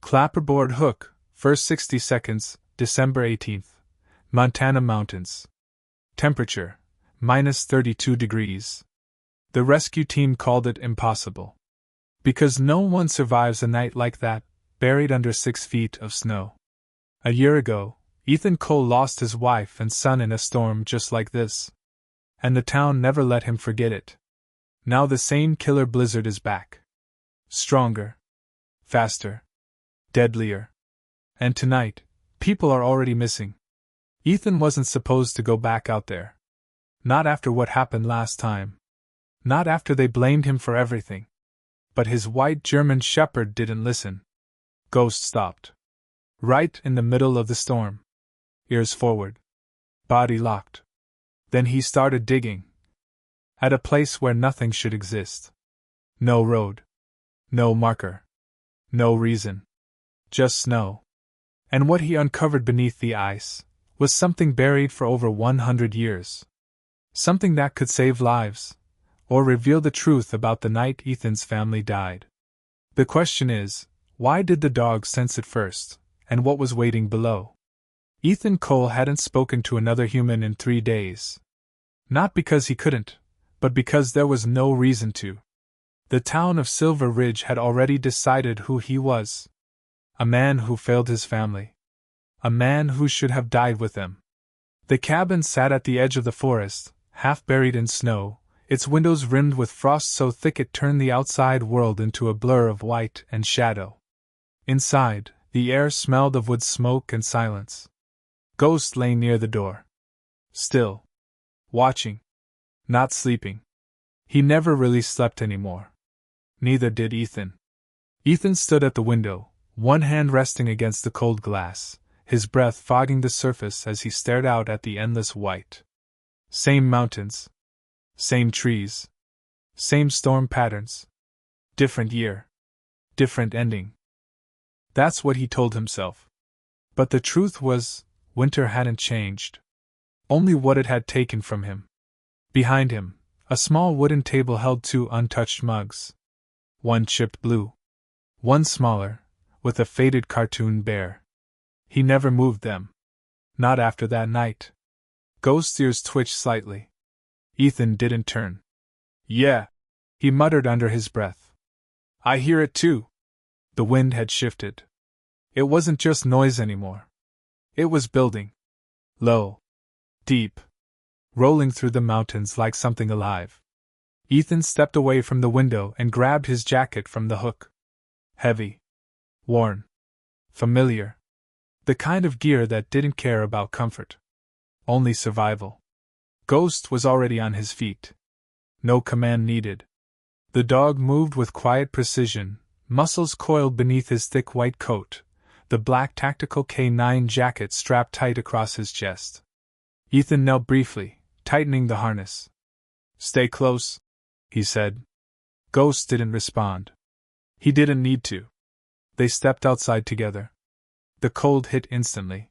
Clapperboard Hook, first 60 seconds, December 18th. Montana Mountains. Temperature, -32 degrees. The rescue team called it impossible. Because no one survives a night like that, buried under 6 feet of snow. A year ago, Ethan Cole lost his wife and son in a storm just like this. And the town never let him forget it. Now the same killer blizzard is back. Stronger. Faster. Deadlier. And tonight, people are already missing. Ethan wasn't supposed to go back out there. Not after what happened last time. Not after they blamed him for everything. But his white German shepherd didn't listen. Ghost stopped. Right in the middle of the storm. Ears forward. Body locked. Then he started digging. At a place where nothing should exist. No road. No marker. No reason. Just snow. And what he uncovered beneath the ice was something buried for over 100 years. Something that could save lives, or reveal the truth about the night Ethan's family died. The question is, why did the dog sense it first, and what was waiting below? Ethan Cole hadn't spoken to another human in 3 days. Not because he couldn't, but because there was no reason to. The town of Silver Ridge had already decided who he was. A man who failed his family. A man who should have died with them. The cabin sat at the edge of the forest, half buried in snow, its windows rimmed with frost so thick it turned the outside world into a blur of white and shadow. Inside, the air smelled of wood smoke and silence. Ghost lay near the door. Still. Watching. Not sleeping. He never really slept anymore. Neither did Ethan. Ethan stood at the window, one hand resting against the cold glass, his breath fogging the surface as he stared out at the endless white. Same mountains. Same trees. Same storm patterns. Different year. Different ending. That's what he told himself. But the truth was, winter hadn't changed. Only what it had taken from him. Behind him, a small wooden table held 2 untouched mugs. One chipped blue. One smaller, with a faded cartoon bear. He never moved them. Not after that night. Ghost's ears twitched slightly. Ethan didn't turn. Yeah, he muttered under his breath. I hear it too. The wind had shifted. It wasn't just noise anymore. It was building. Low. Deep. Rolling through the mountains like something alive. Ethan stepped away from the window and grabbed his jacket from the hook. Heavy. Worn. Familiar. The kind of gear that didn't care about comfort. Only survival. Ghost was already on his feet. No command needed. The dog moved with quiet precision, muscles coiled beneath his thick white coat, the black tactical K9 jacket strapped tight across his chest. Ethan knelt briefly, tightening the harness. Stay close, he said. Ghost didn't respond. He didn't need to. They stepped outside together. The cold hit instantly.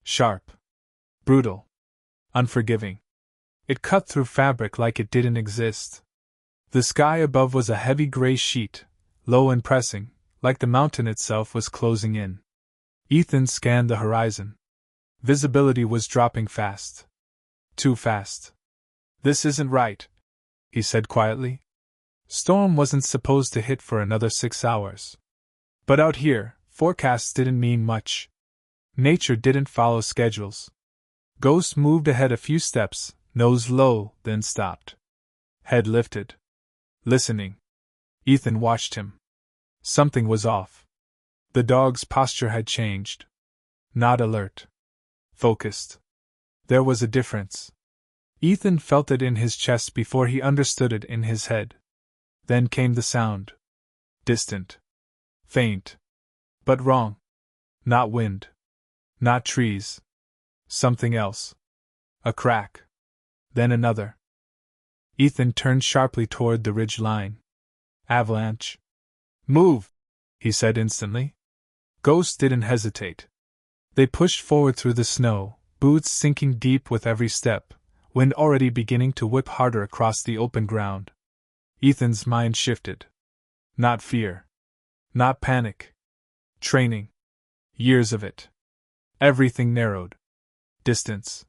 Sharp. Brutal. Unforgiving. It cut through fabric like it didn't exist. The sky above was a heavy gray sheet, low and pressing, like the mountain itself was closing in. Ethan scanned the horizon. Visibility was dropping fast. Too fast. This isn't right, he said quietly. Storm wasn't supposed to hit for another 6 hours. But out here, forecasts didn't mean much. Nature didn't follow schedules. Ghost moved ahead a few steps, nose low, then stopped. Head lifted. Listening. Ethan watched him. Something was off. The dog's posture had changed. Not alert. Focused. There was a difference. Ethan felt it in his chest before he understood it in his head. Then came the sound. Distant. Faint. But wrong. Not wind. Not trees. Something else. A crack. Then another. Ethan turned sharply toward the ridge line. Avalanche. Move, he said instantly. Ghost didn't hesitate. They pushed forward through the snow, boots sinking deep with every step, wind already beginning to whip harder across the open ground. Ethan's mind shifted. Not fear. Not panic. Training. Years of it. Everything narrowed. Distance.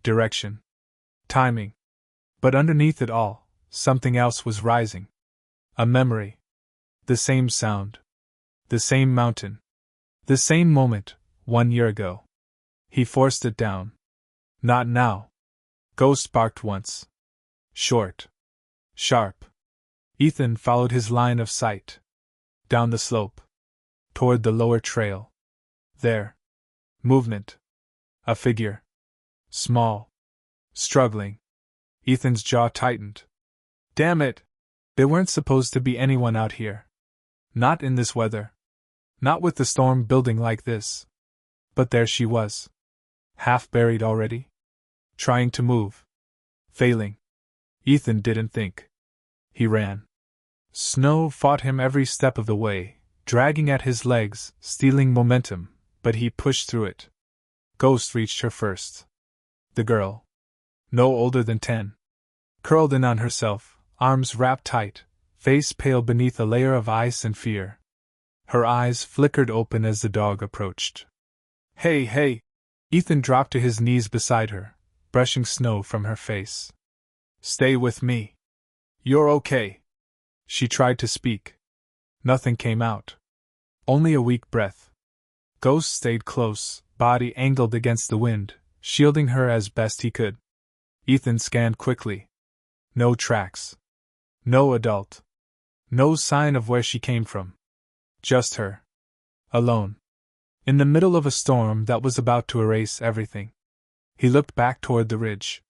Direction. Timing. But underneath it all, something else was rising. A memory. The same sound. The same mountain. The same moment, 1 year ago. He forced it down. Not now. Ghost barked once. Short. Sharp. Ethan followed his line of sight. Down the slope. Toward the lower trail. There. Movement. A figure. Small. Struggling. Ethan's jaw tightened. Damn it! There weren't supposed to be anyone out here. Not in this weather. Not with the storm building like this. But there she was. Half buried already. Trying to move. Failing. Ethan didn't think. He ran. Snow fought him every step of the way, dragging at his legs, stealing momentum, but he pushed through it. Ghost reached her first. The girl. No older than 10. Curled in on herself, arms wrapped tight, face pale beneath a layer of ice and fear. Her eyes flickered open as the dog approached. Hey, hey! Ethan dropped to his knees beside her, brushing snow from her face. Stay with me. You're okay. She tried to speak. Nothing came out. Only a weak breath. Ghost stayed close, body angled against the wind, shielding her as best he could. Ethan scanned quickly. No tracks. No adult. No sign of where she came from. Just her. Alone. In the middle of a storm that was about to erase everything. He looked back toward the ridge.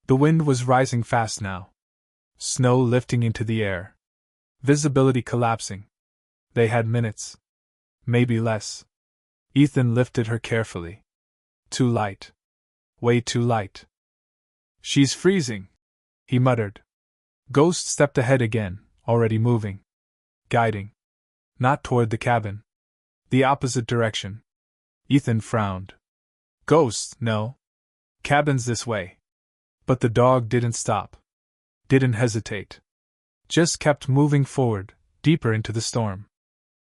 The wind was rising fast now. Snow lifting into the air. Visibility collapsing. They had minutes. Maybe less. Ethan lifted her carefully. Too light. Way too light. She's freezing, he muttered. Ghost stepped ahead again, already moving. Guiding. Not toward the cabin. The opposite direction. Ethan frowned. Ghost, no. Cabin's this way. But the dog didn't stop. Didn't hesitate. Just kept moving forward, deeper into the storm.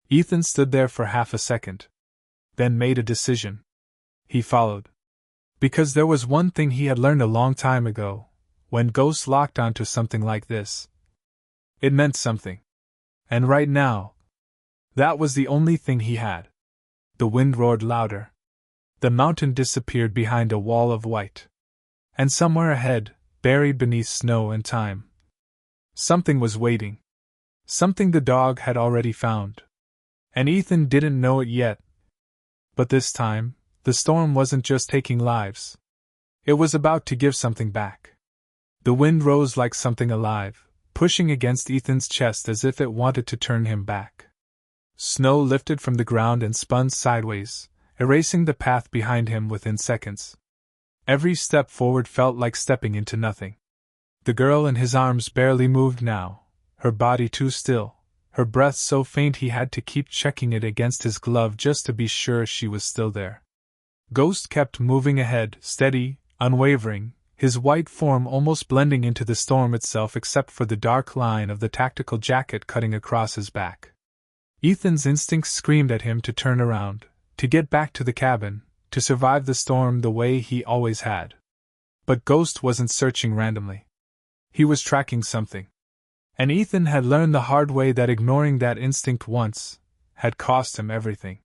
Ethan stood there for half a second. Then made a decision. He followed. Because there was one thing he had learned a long time ago, when Ghost locked onto something like this. It meant something. And right now, that was the only thing he had. The wind roared louder. The mountain disappeared behind a wall of white. And somewhere ahead, buried beneath snow and time, something was waiting. Something the dog had already found. And Ethan didn't know it yet. But this time, the storm wasn't just taking lives. It was about to give something back. The wind rose like something alive, pushing against Ethan's chest as if it wanted to turn him back. Snow lifted from the ground and spun sideways, erasing the path behind him within seconds. Every step forward felt like stepping into nothing. The girl in his arms barely moved now, her body too still, her breath so faint he had to keep checking it against his glove just to be sure she was still there. Ghost kept moving ahead, steady, unwavering, his white form almost blending into the storm itself except for the dark line of the tactical jacket cutting across his back. Ethan's instincts screamed at him to turn around, to get back to the cabin, to survive the storm the way he always had. But Ghost wasn't searching randomly. He was tracking something. And Ethan had learned the hard way that ignoring that instinct once had cost him everything.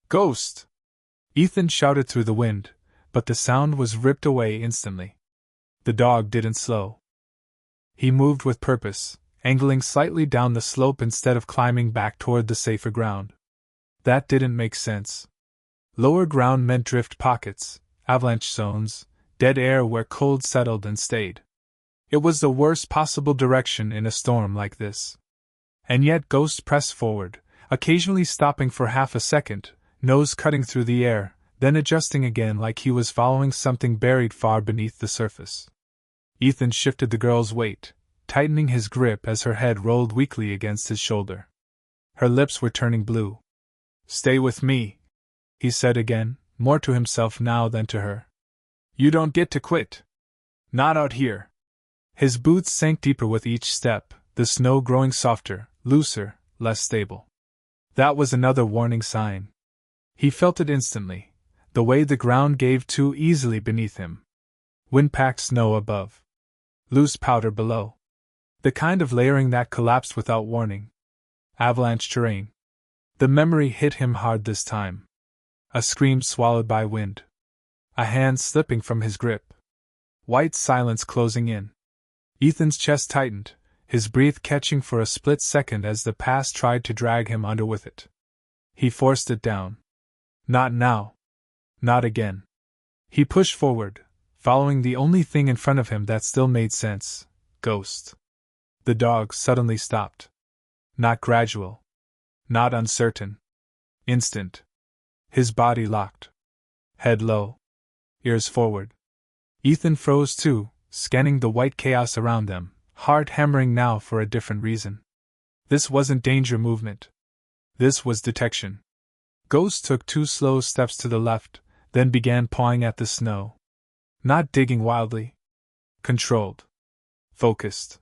Ghost! Ethan shouted through the wind, but the sound was ripped away instantly. The dog didn't slow. He moved with purpose, angling slightly down the slope instead of climbing back toward the safer ground. That didn't make sense. Lower ground meant drift pockets, avalanche zones, dead air where cold settled and stayed. It was the worst possible direction in a storm like this. And yet Ghost pressed forward, occasionally stopping for half a second, nose cutting through the air, then adjusting again like he was following something buried far beneath the surface. Ethan shifted the girl's weight, tightening his grip as her head rolled weakly against his shoulder. Her lips were turning blue. "Stay with me," he said again, more to himself now than to her. "You don't get to quit. Not out here." His boots sank deeper with each step, the snow growing softer, looser, less stable. That was another warning sign. He felt it instantly, the way the ground gave too easily beneath him. Wind-packed snow above. Loose powder below. The kind of layering that collapsed without warning. Avalanche terrain. The memory hit him hard this time. A scream swallowed by wind. A hand slipping from his grip. White silence closing in. Ethan's chest tightened, his breath catching for a split second as the past tried to drag him under with it. He forced it down. Not now. Not again. He pushed forward, following the only thing in front of him that still made sense: Ghost. The dog suddenly stopped. Not gradual. Not uncertain. Instant. His body locked. Head low. Ears forward. Ethan froze too, scanning the white chaos around them, heart hammering now for a different reason. This wasn't danger movement. This was detection. Ghost took 2 slow steps to the left, then began pawing at the snow. Not digging wildly. Controlled. Focused.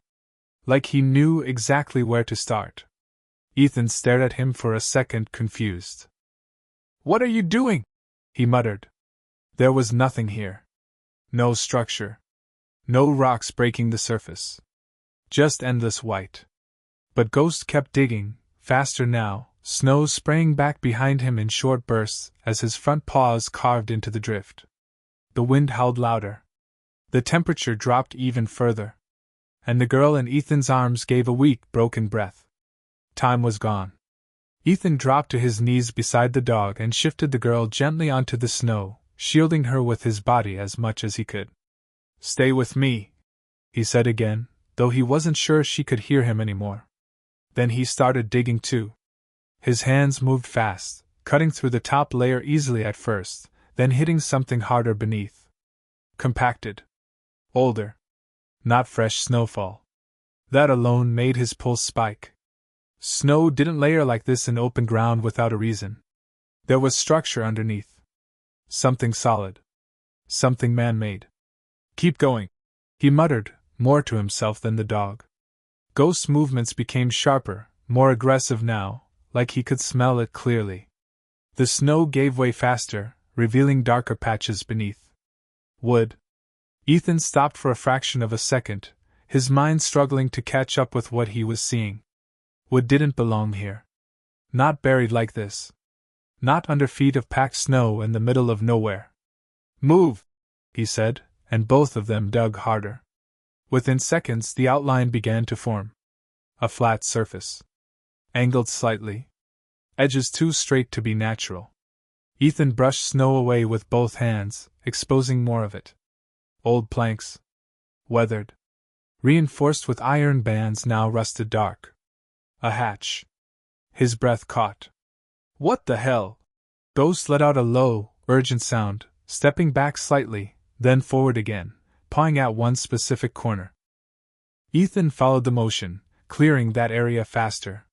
Like he knew exactly where to start. Ethan stared at him for a second, confused. "What are you doing?" he muttered. There was nothing here. No structure. No rocks breaking the surface. Just endless white. But Ghost kept digging, faster now, snow spraying back behind him in short bursts as his front paws carved into the drift. The wind howled louder. The temperature dropped even further. And the girl in Ethan's arms gave a weak, broken breath. Time was gone. Ethan dropped to his knees beside the dog and shifted the girl gently onto the snow, shielding her with his body as much as he could. "Stay with me," he said again, though he wasn't sure she could hear him anymore. Then he started digging too. His hands moved fast, cutting through the top layer easily at first, then hitting something harder beneath. Compacted. Older. Not fresh snowfall. That alone made his pulse spike. Snow didn't layer like this in open ground without a reason. There was structure underneath. Something solid. Something man-made. "Keep going," he muttered, more to himself than the dog. Ghost's movements became sharper, more aggressive now, like he could smell it clearly. The snow gave way faster, revealing darker patches beneath. Wood. Ethan stopped for a fraction of a second, his mind struggling to catch up with what he was seeing. Wood didn't belong here. Not buried like this. Not under feet of packed snow in the middle of nowhere. "Move," he said, and both of them dug harder. Within seconds the outline began to form. A flat surface. Angled slightly. Edges too straight to be natural. Ethan brushed snow away with both hands, exposing more of it. Old planks. Weathered. Reinforced with iron bands now rusted dark. A hatch. His breath caught. "What the hell?" Ghost let out a low, urgent sound, stepping back slightly, then forward again, pawing at one specific corner. Ethan followed the motion, clearing that area faster.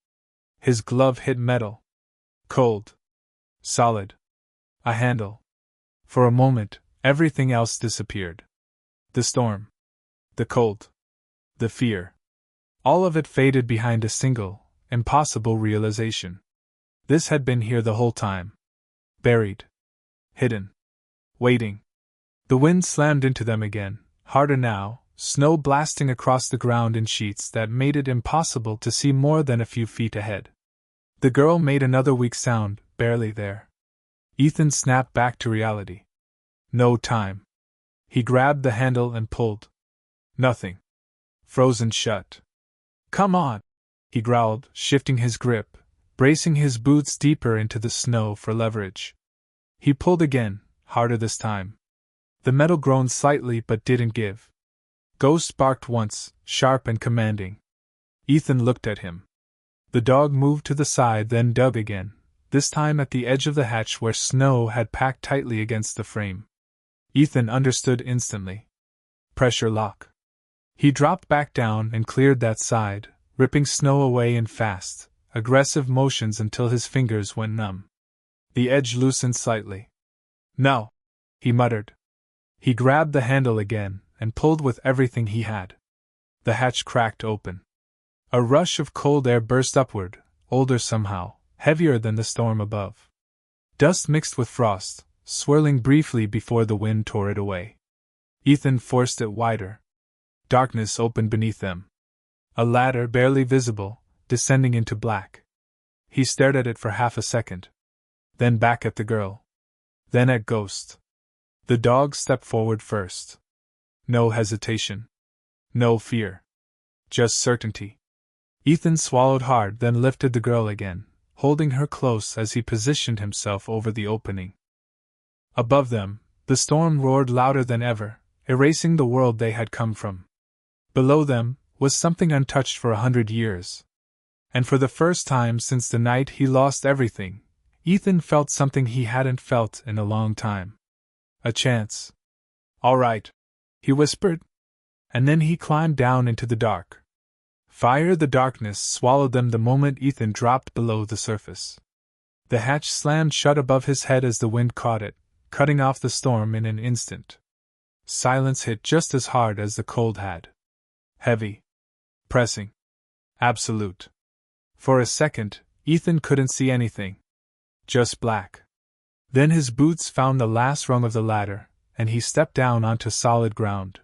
His glove hit metal. Cold. Solid. A handle. For a moment, everything else disappeared. The storm. The cold. The fear. All of it faded behind a single, impossible realization. This had been here the whole time. Buried. Hidden. Waiting. The wind slammed into them again, harder now, snow blasting across the ground in sheets that made it impossible to see more than a few feet ahead. The girl made another weak sound, barely there. Ethan snapped back to reality. No time. He grabbed the handle and pulled. Nothing. Frozen shut. "Come on," he growled, shifting his grip, bracing his boots deeper into the snow for leverage. He pulled again, harder this time. The metal groaned slightly but didn't give. Ghost barked once, sharp and commanding. Ethan looked at him. The dog moved to the side, then dug again, this time at the edge of the hatch where snow had packed tightly against the frame. Ethan understood instantly. Pressure lock. He dropped back down and cleared that side, ripping snow away in fast, aggressive motions until his fingers went numb. The edge loosened slightly. "No," he muttered. He grabbed the handle again and pulled with everything he had. The hatch cracked open. A rush of cold air burst upward, older somehow, heavier than the storm above. Dust mixed with frost, swirling briefly before the wind tore it away. Ethan forced it wider. Darkness opened beneath them. A ladder barely visible, descending into black. He stared at it for half a second. Then back at the girl. Then at Ghost. The dog stepped forward first. No hesitation. No fear. Just certainty. Ethan swallowed hard, then lifted the girl again, holding her close as he positioned himself over the opening. Above them, the storm roared louder than ever, erasing the world they had come from. Below them was something untouched for 100 years. And for the first time since the night he lost everything, Ethan felt something he hadn't felt in a long time. A chance. "All right," he whispered. And then he climbed down into the dark. Fire. The darkness swallowed them the moment Ethan dropped below the surface. The hatch slammed shut above his head as the wind caught it, cutting off the storm in an instant. Silence hit just as hard as the cold had. Heavy. Pressing. Absolute. For a second, Ethan couldn't see anything. Just black. Then his boots found the last rung of the ladder, and he stepped down onto solid ground.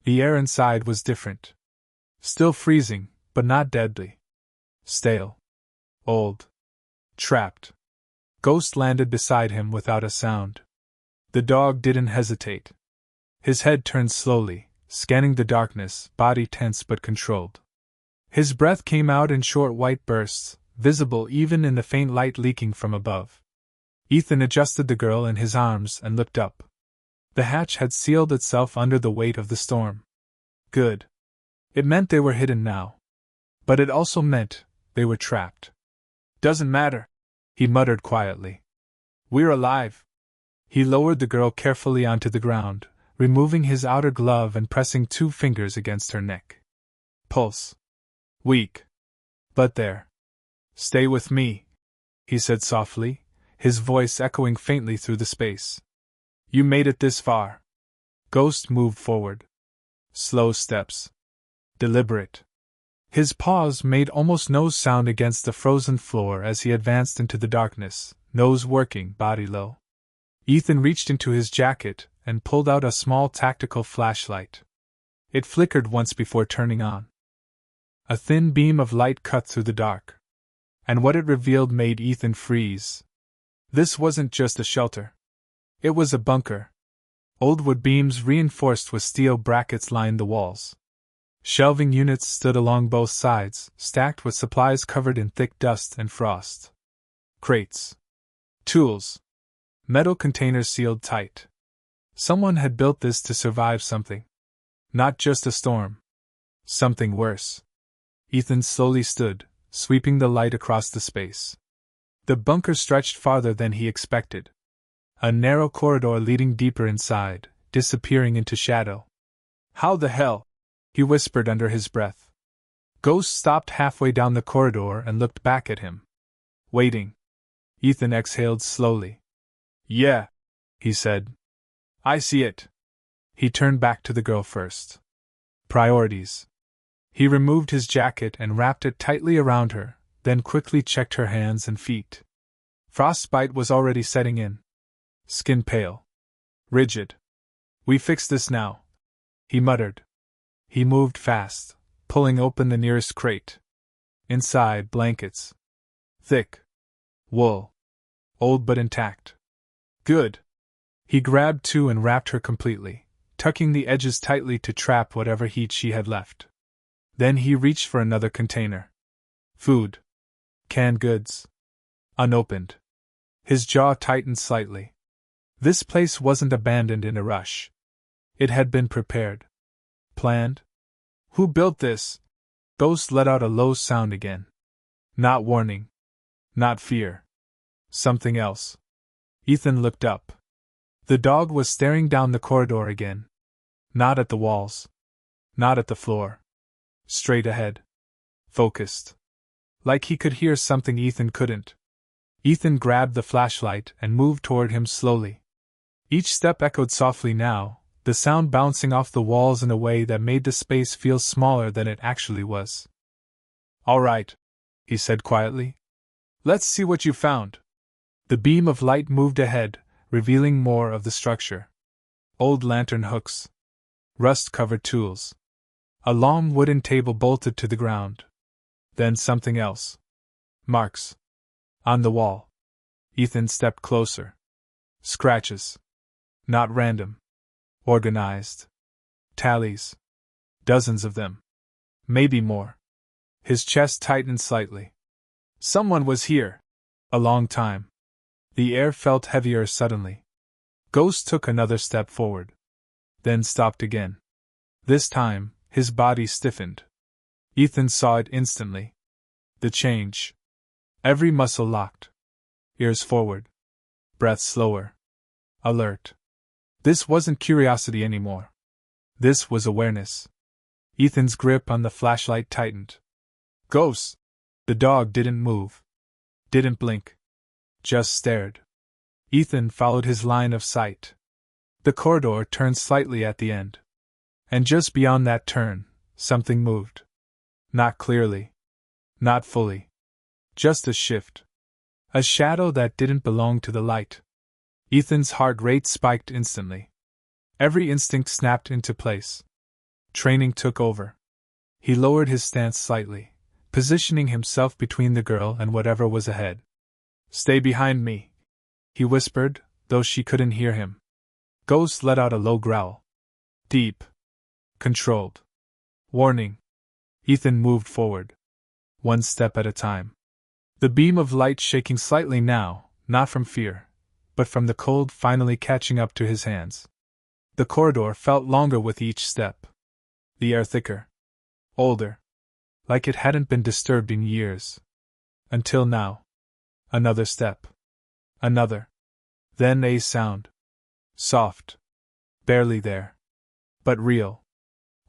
The air inside was different. Still freezing, but not deadly. Stale. Old. Trapped. Ghost landed beside him without a sound. The dog didn't hesitate. His head turned slowly, scanning the darkness, body tense but controlled. His breath came out in short white bursts, visible even in the faint light leaking from above. Ethan adjusted the girl in his arms and looked up. The hatch had sealed itself under the weight of the storm. Good. It meant they were hidden now. But it also meant they were trapped. "Doesn't matter," he muttered quietly. "We're alive." He lowered the girl carefully onto the ground, removing his outer glove and pressing 2 fingers against her neck. Pulse. Weak. But there. "Stay with me," he said softly, his voice echoing faintly through the space. "You made it this far." Ghost moved forward. Slow steps. Deliberate. His paws made almost no sound against the frozen floor as he advanced into the darkness, nose working, body low. Ethan reached into his jacket and pulled out a small tactical flashlight. It flickered once before turning on. A thin beam of light cut through the dark. And what it revealed made Ethan freeze. This wasn't just a shelter. It was a bunker. Old wood beams reinforced with steel brackets lined the walls. Shelving units stood along both sides, stacked with supplies covered in thick dust and frost. Crates. Tools. Metal containers sealed tight. Someone had built this to survive something. Not just a storm. Something worse. Ethan slowly stood, sweeping the light across the space. The bunker stretched farther than he expected. A narrow corridor leading deeper inside, disappearing into shadow. "How the hell?" he whispered under his breath. Ghost stopped halfway down the corridor and looked back at him. "Waiting." Ethan exhaled slowly. "Yeah," he said. "I see it." He turned back to the girl first. Priorities. He removed his jacket and wrapped it tightly around her, then quickly checked her hands and feet. Frostbite was already setting in. Skin pale. Rigid. "We fix this now," he muttered. He moved fast, pulling open the nearest crate. Inside, blankets. Thick. Wool. Old but intact. Good. He grabbed 2 and wrapped her completely, tucking the edges tightly to trap whatever heat she had left. Then he reached for another container. Food. Canned goods. Unopened. His jaw tightened slightly. This place wasn't abandoned in a rush. It had been prepared. Planned? Who built this? Ghost let out a low sound again. Not warning. Not fear. Something else. Ethan looked up. The dog was staring down the corridor again. Not at the walls. Not at the floor. Straight ahead. Focused. Like he could hear something Ethan couldn't. Ethan grabbed the flashlight and moved toward him slowly. Each step echoed softly now, the sound bouncing off the walls in a way that made the space feel smaller than it actually was. "All right," he said quietly. Let's see what you found. The beam of light moved ahead, revealing more of the structure. Old lantern hooks. Rust-covered tools. A long wooden table bolted to the ground. Then something else. Marks. On the wall. Ethan stepped closer. Scratches. Not random. Organized. Tallies. Dozens of them. Maybe more. His chest tightened slightly. Someone was here. A long time. The air felt heavier suddenly. Ghost took another step forward. Then stopped again. This time, his body stiffened. Ethan saw it instantly. The change. Every muscle locked. Ears forward. Breath slower. Alert. This wasn't curiosity anymore. This was awareness. Ethan's grip on the flashlight tightened. Ghost! The dog didn't move. Didn't blink. Just stared. Ethan followed his line of sight. The corridor turned slightly at the end. And just beyond that turn, something moved. Not clearly. Not fully. Just a shift. A shadow that didn't belong to the light. Ethan's heart rate spiked instantly. Every instinct snapped into place. Training took over. He lowered his stance slightly, positioning himself between the girl and whatever was ahead. Stay behind me, he whispered, though she couldn't hear him. Ghost let out a low growl. Deep. Controlled. Warning. Ethan moved forward. One step at a time. The beam of light shaking slightly now, not from fear, but from the cold finally catching up to his hands. The corridor felt longer with each step. The air thicker. Older. Like it hadn't been disturbed in years. Until now. Another step. Another. Then a sound. Soft. Barely there. But real.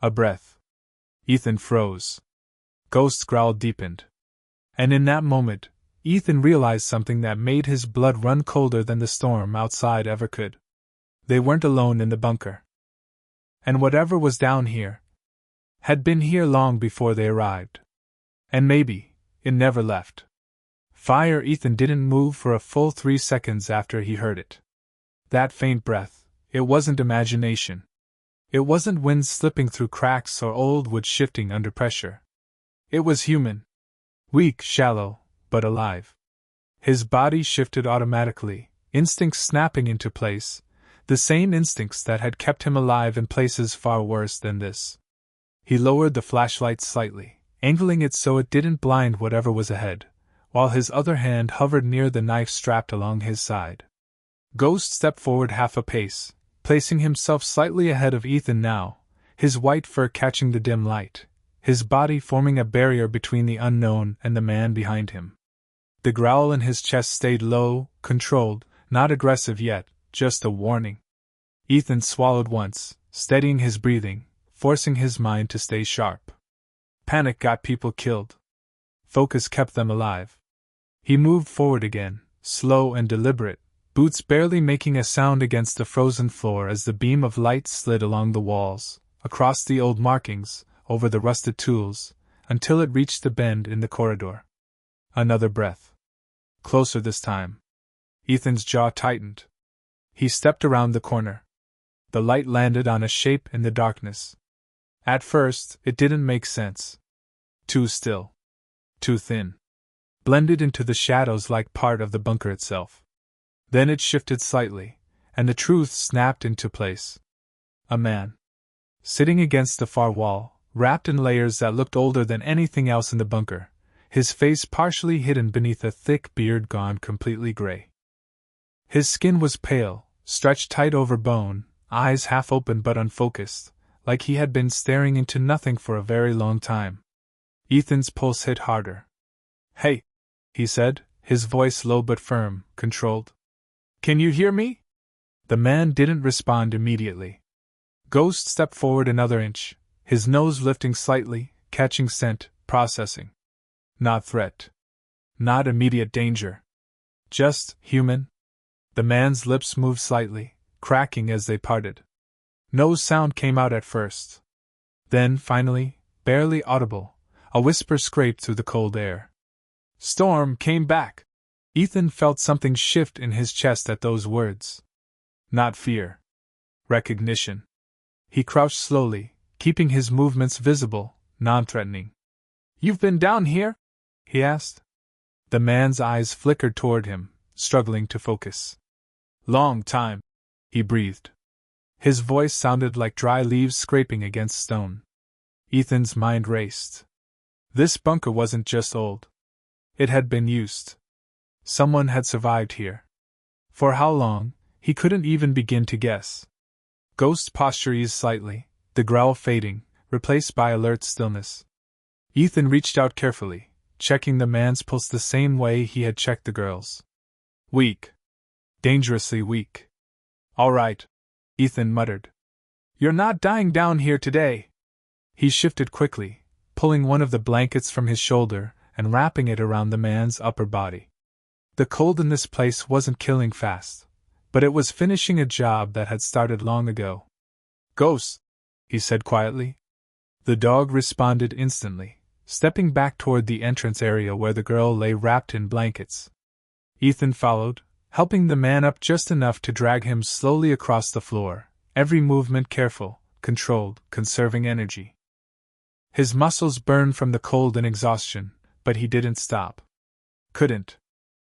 A breath. Ethan froze. Ghost's growl deepened. And in that moment, Ethan realized something that made his blood run colder than the storm outside ever could. They weren't alone in the bunker. And whatever was down here had been here long before they arrived. And maybe it never left. Fire. Ethan didn't move for a full 3 seconds after he heard it. That faint breath, it wasn't imagination. It wasn't wind slipping through cracks or old wood shifting under pressure. It was human. Weak, shallow, but alive. His body shifted automatically, instincts snapping into place, the same instincts that had kept him alive in places far worse than this. He lowered the flashlight slightly, angling it so it didn't blind whatever was ahead, while his other hand hovered near the knife strapped along his side. Ghost stepped forward half a pace, placing himself slightly ahead of Ethan now, his white fur catching the dim light, his body forming a barrier between the unknown and the man behind him. The growl in his chest stayed low, controlled, not aggressive yet, just a warning. Ethan swallowed once, steadying his breathing, forcing his mind to stay sharp. Panic got people killed. Focus kept them alive. He moved forward again, slow and deliberate, boots barely making a sound against the frozen floor as the beam of light slid along the walls, across the old markings, over the rusted tools, until it reached the bend in the corridor. Another breath. Closer this time. Ethan's jaw tightened. He stepped around the corner. The light landed on a shape in the darkness. At first, it didn't make sense. Too still. Too thin. Blended into the shadows like part of the bunker itself. Then it shifted slightly, and the truth snapped into place. A man. Sitting against the far wall, wrapped in layers that looked older than anything else in the bunker, his face partially hidden beneath a thick beard gone completely gray. His skin was pale, stretched tight over bone, eyes half open but unfocused, like he had been staring into nothing for a very long time. Ethan's pulse hit harder. "Hey," he said, his voice low but firm, controlled. "Can you hear me?" The man didn't respond immediately. Ghost stepped forward another inch, his nose lifting slightly, catching scent, processing. Not threat. Not immediate danger. Just human. The man's lips moved slightly, cracking as they parted. No sound came out at first. Then, finally, barely audible, a whisper scraped through the cold air. Storm came back. Ethan felt something shift in his chest at those words. Not fear. Recognition. He crouched slowly, keeping his movements visible, non-threatening. "You've been down here?" he asked. The man's eyes flickered toward him, struggling to focus. "Long time," he breathed. His voice sounded like dry leaves scraping against stone. Ethan's mind raced. This bunker wasn't just old. It had been used. Someone had survived here. For how long, he couldn't even begin to guess. Ghost's posture eased slightly, the growl fading, replaced by alert stillness. Ethan reached out carefully, checking the man's pulse the same way he had checked the girl's. Weak. Dangerously weak. "All right," Ethan muttered. "You're not dying down here today." He shifted quickly, pulling one of the blankets from his shoulder and wrapping it around the man's upper body. The cold in this place wasn't killing fast, but it was finishing a job that had started long ago. "Ghost," he said quietly. The dog responded instantly, stepping back toward the entrance area where the girl lay wrapped in blankets. Ethan followed, helping the man up just enough to drag him slowly across the floor, every movement careful, controlled, conserving energy. His muscles burned from the cold and exhaustion, but he didn't stop. Couldn't.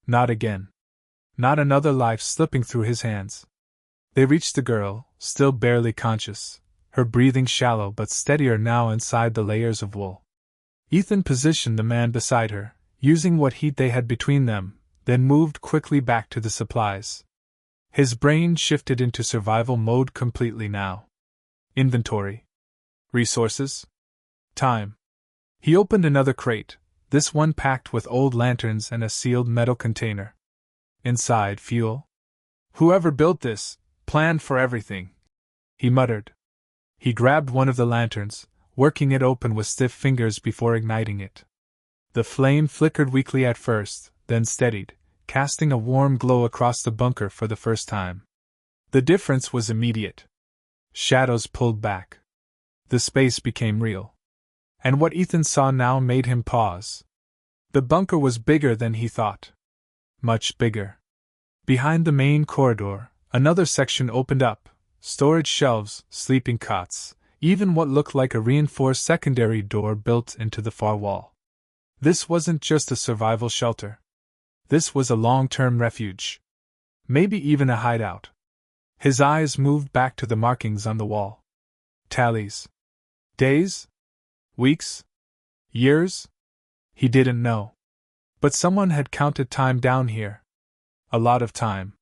Not again. Not another life slipping through his hands. They reached the girl, still barely conscious, her breathing shallow but steadier now inside the layers of wool. Ethan positioned the man beside her, using what heat they had between them, then moved quickly back to the supplies. His brain shifted into survival mode completely now. Inventory. Resources. Time. He opened another crate, this one packed with old lanterns and a sealed metal container. Inside, fuel. "Whoever built this, planned for everything," he muttered. He grabbed one of the lanterns, working it open with stiff fingers before igniting it. The flame flickered weakly at first, then steadied, casting a warm glow across the bunker for the first time. The difference was immediate. Shadows pulled back. The space became real. And what Ethan saw now made him pause. The bunker was bigger than he thought. Much bigger. Behind the main corridor, another section opened up, storage shelves, sleeping cots, even what looked like a reinforced secondary door built into the far wall. This wasn't just a survival shelter. This was a long-term refuge. Maybe even a hideout. His eyes moved back to the markings on the wall. Tallies. Days? Weeks? Years? He didn't know. But someone had counted time down here. A lot of time.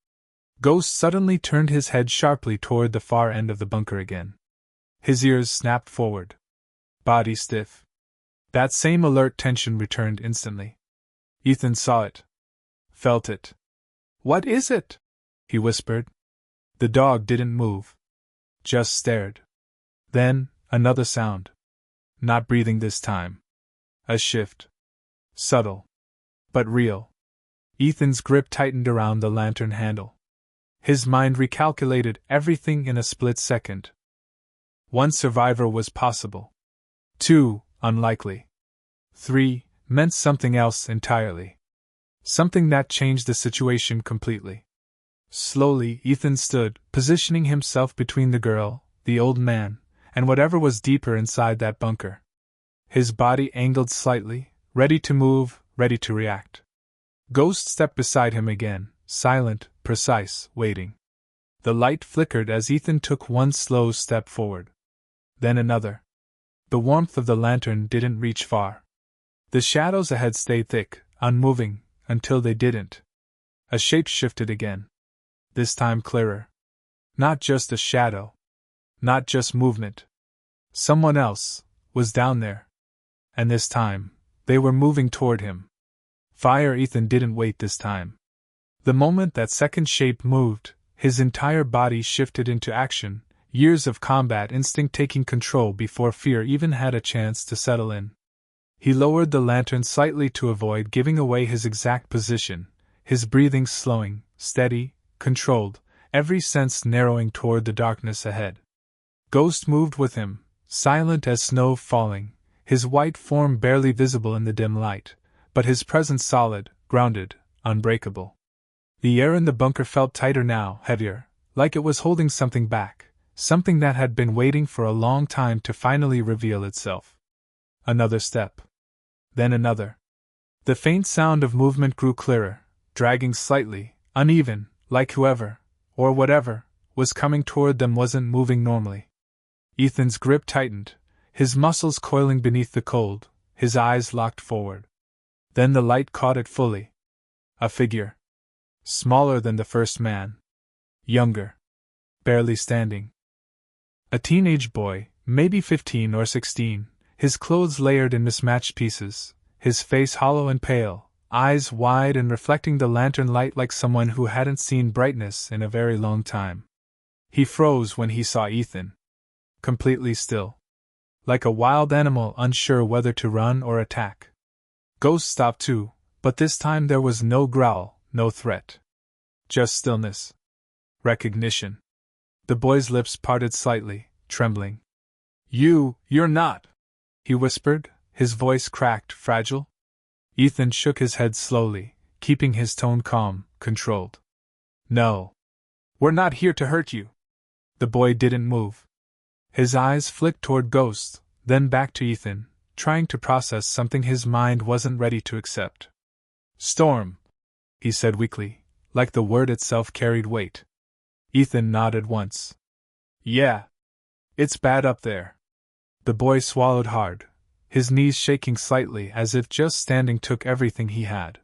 Ghost suddenly turned his head sharply toward the far end of the bunker again. His ears snapped forward. Body stiff. That same alert tension returned instantly. Ethan saw it. Felt it. "What is it?" he whispered. The dog didn't move. Just stared. Then, another sound. Not breathing this time. A shift. Subtle. But real. Ethan's grip tightened around the lantern handle. His mind recalculated everything in a split second. One survivor was possible. 2, unlikely. 3, meant something else entirely. Something that changed the situation completely. Slowly, Ethan stood, positioning himself between the girl, the old man, and whatever was deeper inside that bunker. His body angled slightly, ready to move, ready to react. Ghost stepped beside him again, silent, precise, waiting. The light flickered as Ethan took one slow step forward. Then another. The warmth of the lantern didn't reach far. The shadows ahead stayed thick, unmoving, until they didn't. A shape shifted again. This time clearer. Not just a shadow. Not just movement. Someone else was down there. And this time, they were moving toward him. Fire. Ethan didn't wait this time. The moment that second shape moved, his entire body shifted into action, years of combat instinct taking control before fear even had a chance to settle in. He lowered the lantern slightly to avoid giving away his exact position, his breathing slowing, steady, controlled, every sense narrowing toward the darkness ahead. Ghost moved with him, silent as snow falling, his white form barely visible in the dim light, but his presence solid, grounded, unbreakable. The air in the bunker felt tighter now, heavier, like it was holding something back, something that had been waiting for a long time to finally reveal itself. Another step. Then another. The faint sound of movement grew clearer, dragging slightly, uneven, like whoever, or whatever, was coming toward them wasn't moving normally. Ethan's grip tightened, his muscles coiling beneath the cold, his eyes locked forward. Then the light caught it fully. A figure. Smaller than the first man. Younger. Barely standing. A teenage boy, maybe 15 or 16, his clothes layered in mismatched pieces, his face hollow and pale, eyes wide and reflecting the lantern light like someone who hadn't seen brightness in a very long time. He froze when he saw Ethan. Completely still. Like a wild animal unsure whether to run or attack. Ghost stopped too, but this time there was no growl, no threat. Just stillness. Recognition. The boy's lips parted slightly, trembling. You're not," he whispered, his voice cracked, fragile. Ethan shook his head slowly, keeping his tone calm, controlled. "No. We're not here to hurt you." The boy didn't move. His eyes flicked toward Ghost, then back to Ethan, trying to process something his mind wasn't ready to accept. "Storm," he said weakly, like the word itself carried weight. Ethan nodded once. "Yeah. It's bad up there." The boy swallowed hard, his knees shaking slightly as if just standing took everything he had.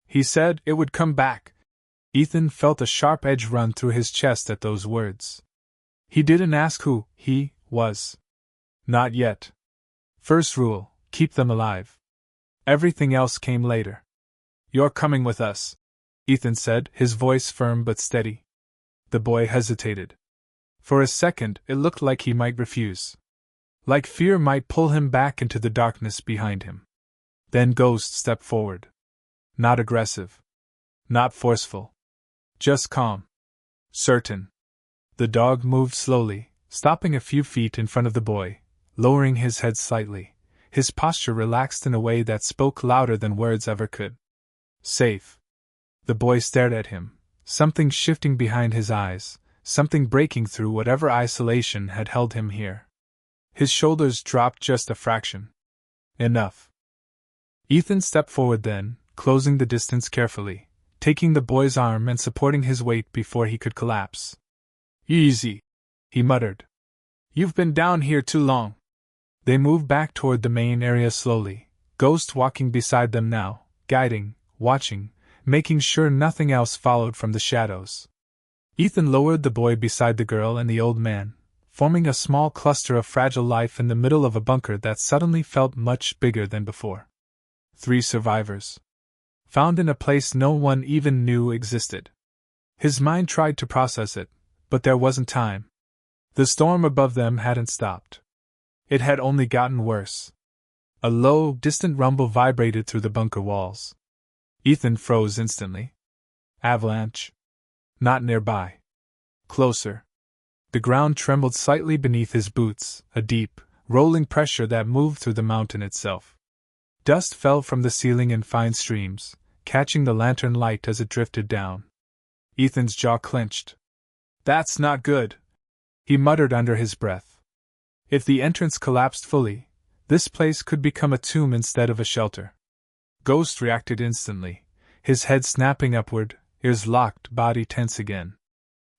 "He said it would come back." Ethan felt a sharp edge run through his chest at those words. He didn't ask who he was. Not yet. First rule, keep them alive. Everything else came later. "You're coming with us," Ethan said, his voice firm but steady. The boy hesitated. For a second, it looked like he might refuse. Like fear might pull him back into the darkness behind him. Then Ghost stepped forward. Not aggressive. Not forceful. Just calm. Certain. The dog moved slowly, stopping a few feet in front of the boy, lowering his head slightly, his posture relaxed in a way that spoke louder than words ever could. Safe. The boy stared at him, something shifting behind his eyes, something breaking through whatever isolation had held him here. His shoulders dropped just a fraction. Enough. Ethan stepped forward then, closing the distance carefully, taking the boy's arm and supporting his weight before he could collapse. "Easy," he muttered. "You've been down here too long." They moved back toward the main area slowly, Ghost walking beside them now, guiding, watching, making sure nothing else followed from the shadows. Ethan lowered the boy beside the girl and the old man, forming a small cluster of fragile life in the middle of a bunker that suddenly felt much bigger than before. 3 survivors. Found in a place no one even knew existed. His mind tried to process it, but there wasn't time. The storm above them hadn't stopped. It had only gotten worse. A low, distant rumble vibrated through the bunker walls. Ethan froze instantly. Avalanche. Not nearby. Closer. The ground trembled slightly beneath his boots, a deep, rolling pressure that moved through the mountain itself. Dust fell from the ceiling in fine streams, catching the lantern light as it drifted down. Ethan's jaw clenched. "That's not good," he muttered under his breath. If the entrance collapsed fully, this place could become a tomb instead of a shelter. Ghost reacted instantly, his head snapping upward, ears locked, body tense again.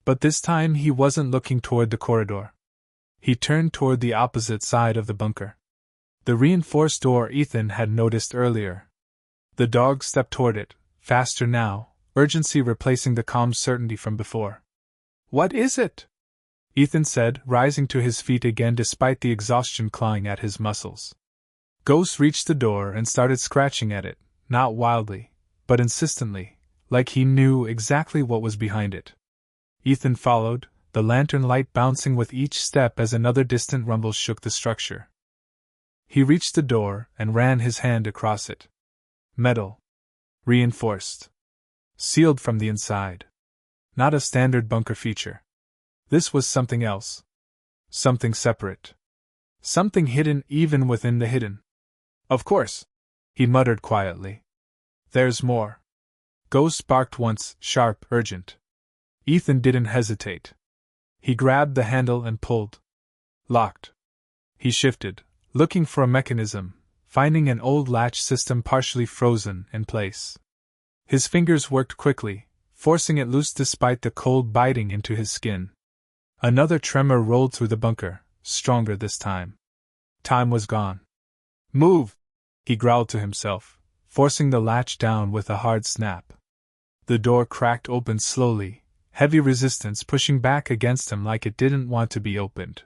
But this time he wasn't looking toward the corridor. He turned toward the opposite side of the bunker. The reinforced door Ethan had noticed earlier. The dog stepped toward it, faster now, urgency replacing the calm certainty from before. "What is it?" Ethan said, rising to his feet again despite the exhaustion clawing at his muscles. Ghost reached the door and started scratching at it, not wildly, but insistently, like he knew exactly what was behind it. Ethan followed, the lantern light bouncing with each step as another distant rumble shook the structure. He reached the door and ran his hand across it. Metal. Reinforced. Sealed from the inside. Not a standard bunker feature. This was something else. Something separate. Something hidden even within the hidden. Of course. he muttered quietly. There's more. Ghost barked once, sharp, urgent. Ethan didn't hesitate. He grabbed the handle and pulled. Locked. He shifted, looking for a mechanism, finding an old latch system partially frozen in place. His fingers worked quickly, forcing it loose despite the cold biting into his skin. Another tremor rolled through the bunker, stronger this time. Time was gone. Move! He growled to himself, forcing the latch down with a hard snap. The door cracked open slowly, heavy resistance pushing back against him like it didn't want to be opened.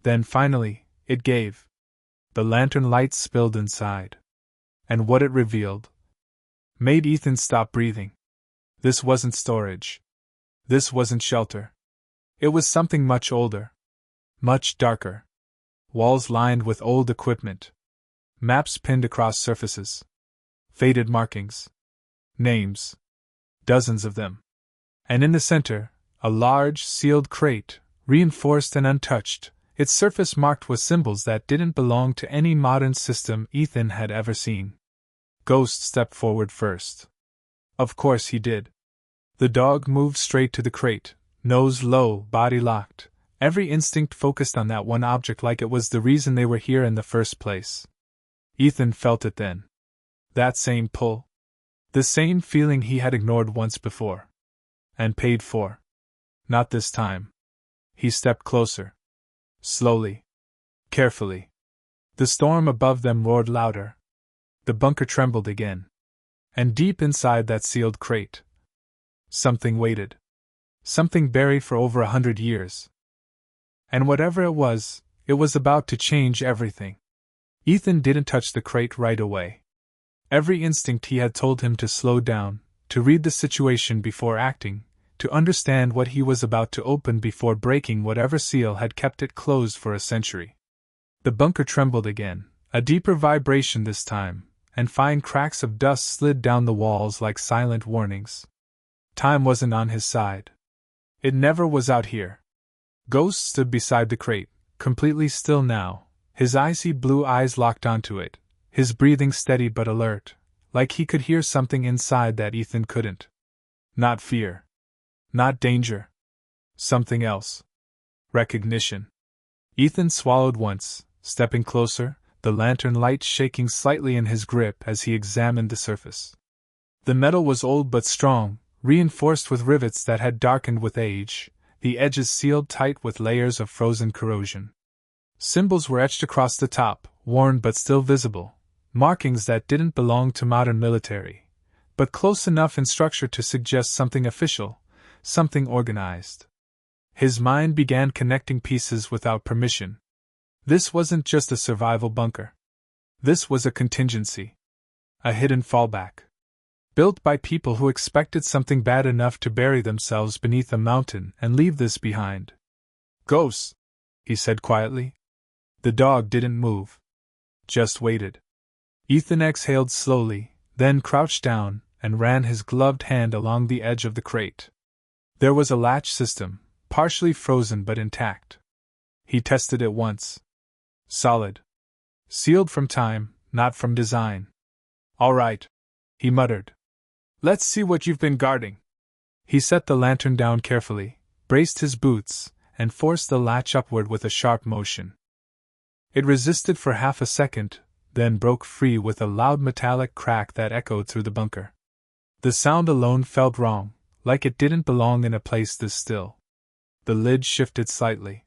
Then finally, it gave. The lantern light spilled inside. And what it revealed made Ethan stop breathing. This wasn't storage. This wasn't shelter. It was something much older. Much darker. Walls lined with old equipment. Maps pinned across surfaces. Faded markings. Names. Dozens of them. And in the center, a large, sealed crate, reinforced and untouched, its surface marked with symbols that didn't belong to any modern system Ethan had ever seen. Ghost stepped forward first. Of course he did. The dog moved straight to the crate, nose low, body locked, every instinct focused on that one object like it was the reason they were here in the first place. Ethan felt it then. That same pull. The same feeling he had ignored once before. And paid for. Not this time. He stepped closer. Slowly. Carefully. The storm above them roared louder. The bunker trembled again. And deep inside that sealed crate, something waited. Something buried for over 100 years. And whatever it was about to change everything. Ethan didn't touch the crate right away. Every instinct he had told him to slow down, to read the situation before acting, to understand what he was about to open before breaking whatever seal had kept it closed for a century. The bunker trembled again, a deeper vibration this time, and fine cracks of dust slid down the walls like silent warnings. Time wasn't on his side. It never was out here. Ghost stood beside the crate, completely still now, his icy blue eyes locked onto it, his breathing steady but alert, like he could hear something inside that Ethan couldn't. Not fear. Not danger. Something else. Recognition. Ethan swallowed once, stepping closer, the lantern light shaking slightly in his grip as he examined the surface. The metal was old but strong, reinforced with rivets that had darkened with age, the edges sealed tight with layers of frozen corrosion. Symbols were etched across the top, worn but still visible, markings that didn't belong to modern military, but close enough in structure to suggest something official, something organized. His mind began connecting pieces without permission. This wasn't just a survival bunker. This was a contingency. A hidden fallback. Built by people who expected something bad enough to bury themselves beneath a mountain and leave this behind. Ghost, he said quietly. The dog didn't move. Just waited. Ethan exhaled slowly, then crouched down and ran his gloved hand along the edge of the crate. There was a latch system, partially frozen but intact. He tested it once. Solid. Sealed from time, not from design. All right, he muttered. Let's see what you've been guarding. He set the lantern down carefully, braced his boots, and forced the latch upward with a sharp motion. It resisted for half a second, then broke free with a loud metallic crack that echoed through the bunker. The sound alone felt wrong, like it didn't belong in a place this still. The lid shifted slightly.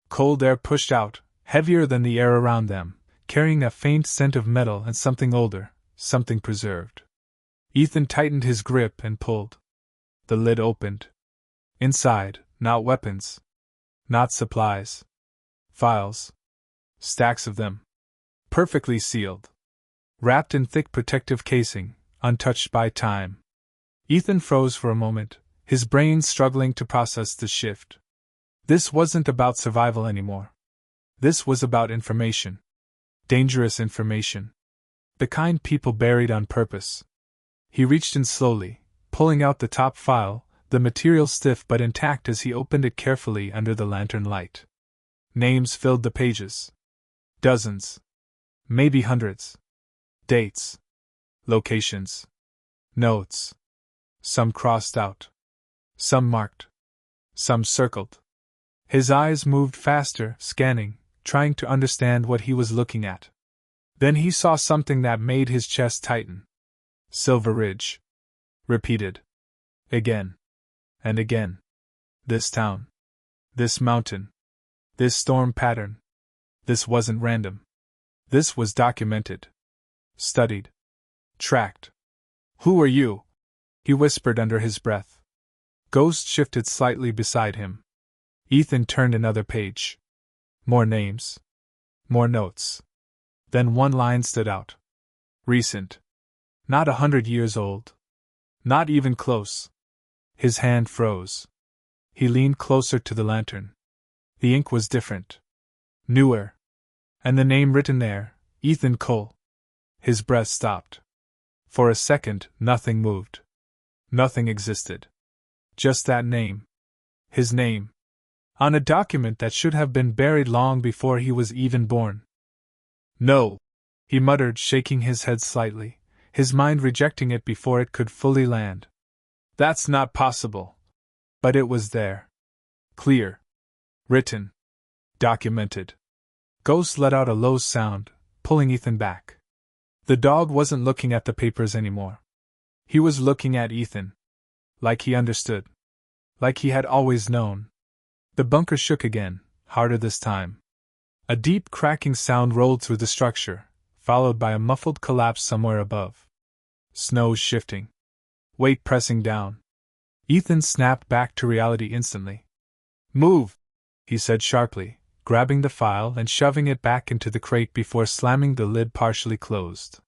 Cold air pushed out, heavier than the air around them, carrying a faint scent of metal and something older, something preserved. Ethan tightened his grip and pulled. The lid opened. Inside, not weapons. Not supplies. Files. Stacks of them. Perfectly sealed. Wrapped in thick protective casing, untouched by time. Ethan froze for a moment, his brain struggling to process the shift. This wasn't about survival anymore. This was about information. Dangerous information. The kind people buried on purpose. He reached in slowly, pulling out the top file, the material stiff but intact as he opened it carefully under the lantern light. Names filled the pages. Dozens. Maybe hundreds. Dates. Locations. Notes. Some crossed out. Some marked. Some circled. His eyes moved faster, scanning, trying to understand what he was looking at. Then he saw something that made his chest tighten. Silver Ridge. Repeated. Again. And again. This town. This mountain. This storm pattern. This wasn't random. This was documented. Studied. Tracked. Who are you? He whispered under his breath. Ghost shifted slightly beside him. Ethan turned another page. More names. More notes. Then one line stood out. Recent. Not 100 years old. Not even close. His hand froze. He leaned closer to the lantern. The ink was different. Newer. And the name written there, Ethan Cole. His breath stopped. For a second, nothing moved. Nothing existed. Just that name. His name. On a document that should have been buried long before he was even born. No, he muttered, shaking his head slightly, his mind rejecting it before it could fully land. That's not possible. But it was there. Clear. Written. Documented. Ghost let out a low sound, pulling Ethan back. The dog wasn't looking at the papers anymore. He was looking at Ethan. Like he understood. Like he had always known. The bunker shook again, harder this time. A deep cracking sound rolled through the structure, followed by a muffled collapse somewhere above. Snow shifting. Weight pressing down. Ethan snapped back to reality instantly. Move! He said sharply, grabbing the file and shoving it back into the crate before slamming the lid partially closed.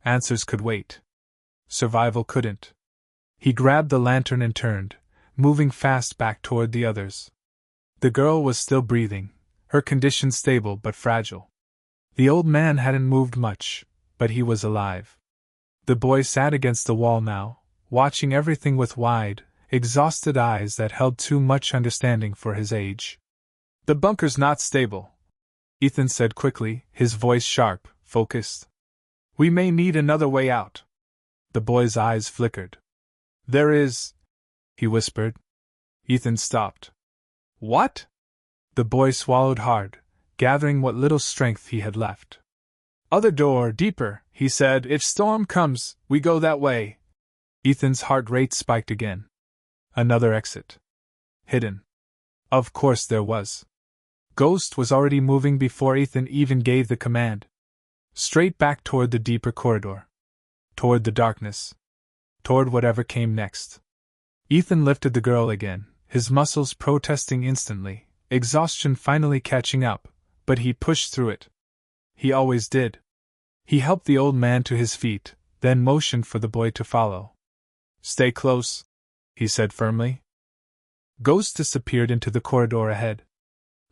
Answers could wait. Survival couldn't. He grabbed the lantern and turned, moving fast back toward the others. The girl was still breathing, her condition stable but fragile. The old man hadn't moved much, but he was alive. The boy sat against the wall now, watching everything with wide, exhausted eyes that held too much understanding for his age. The bunker's not stable, Ethan said quickly, his voice sharp, focused. We may need another way out. The boy's eyes flickered. There is, he whispered. Ethan stopped. What? The boy swallowed hard, gathering what little strength he had left. Other door, deeper, he said. If storm comes, we go that way. Ethan's heart rate spiked again. Another exit. Hidden. Of course there was. Ghost was already moving before Ethan even gave the command. Straight back toward the deeper corridor. Toward the darkness. Toward whatever came next. Ethan lifted the girl again, his muscles protesting instantly, exhaustion finally catching up, but he pushed through it. He always did. He helped the old man to his feet, then motioned for the boy to follow. Stay close, he said firmly. Ghost disappeared into the corridor ahead.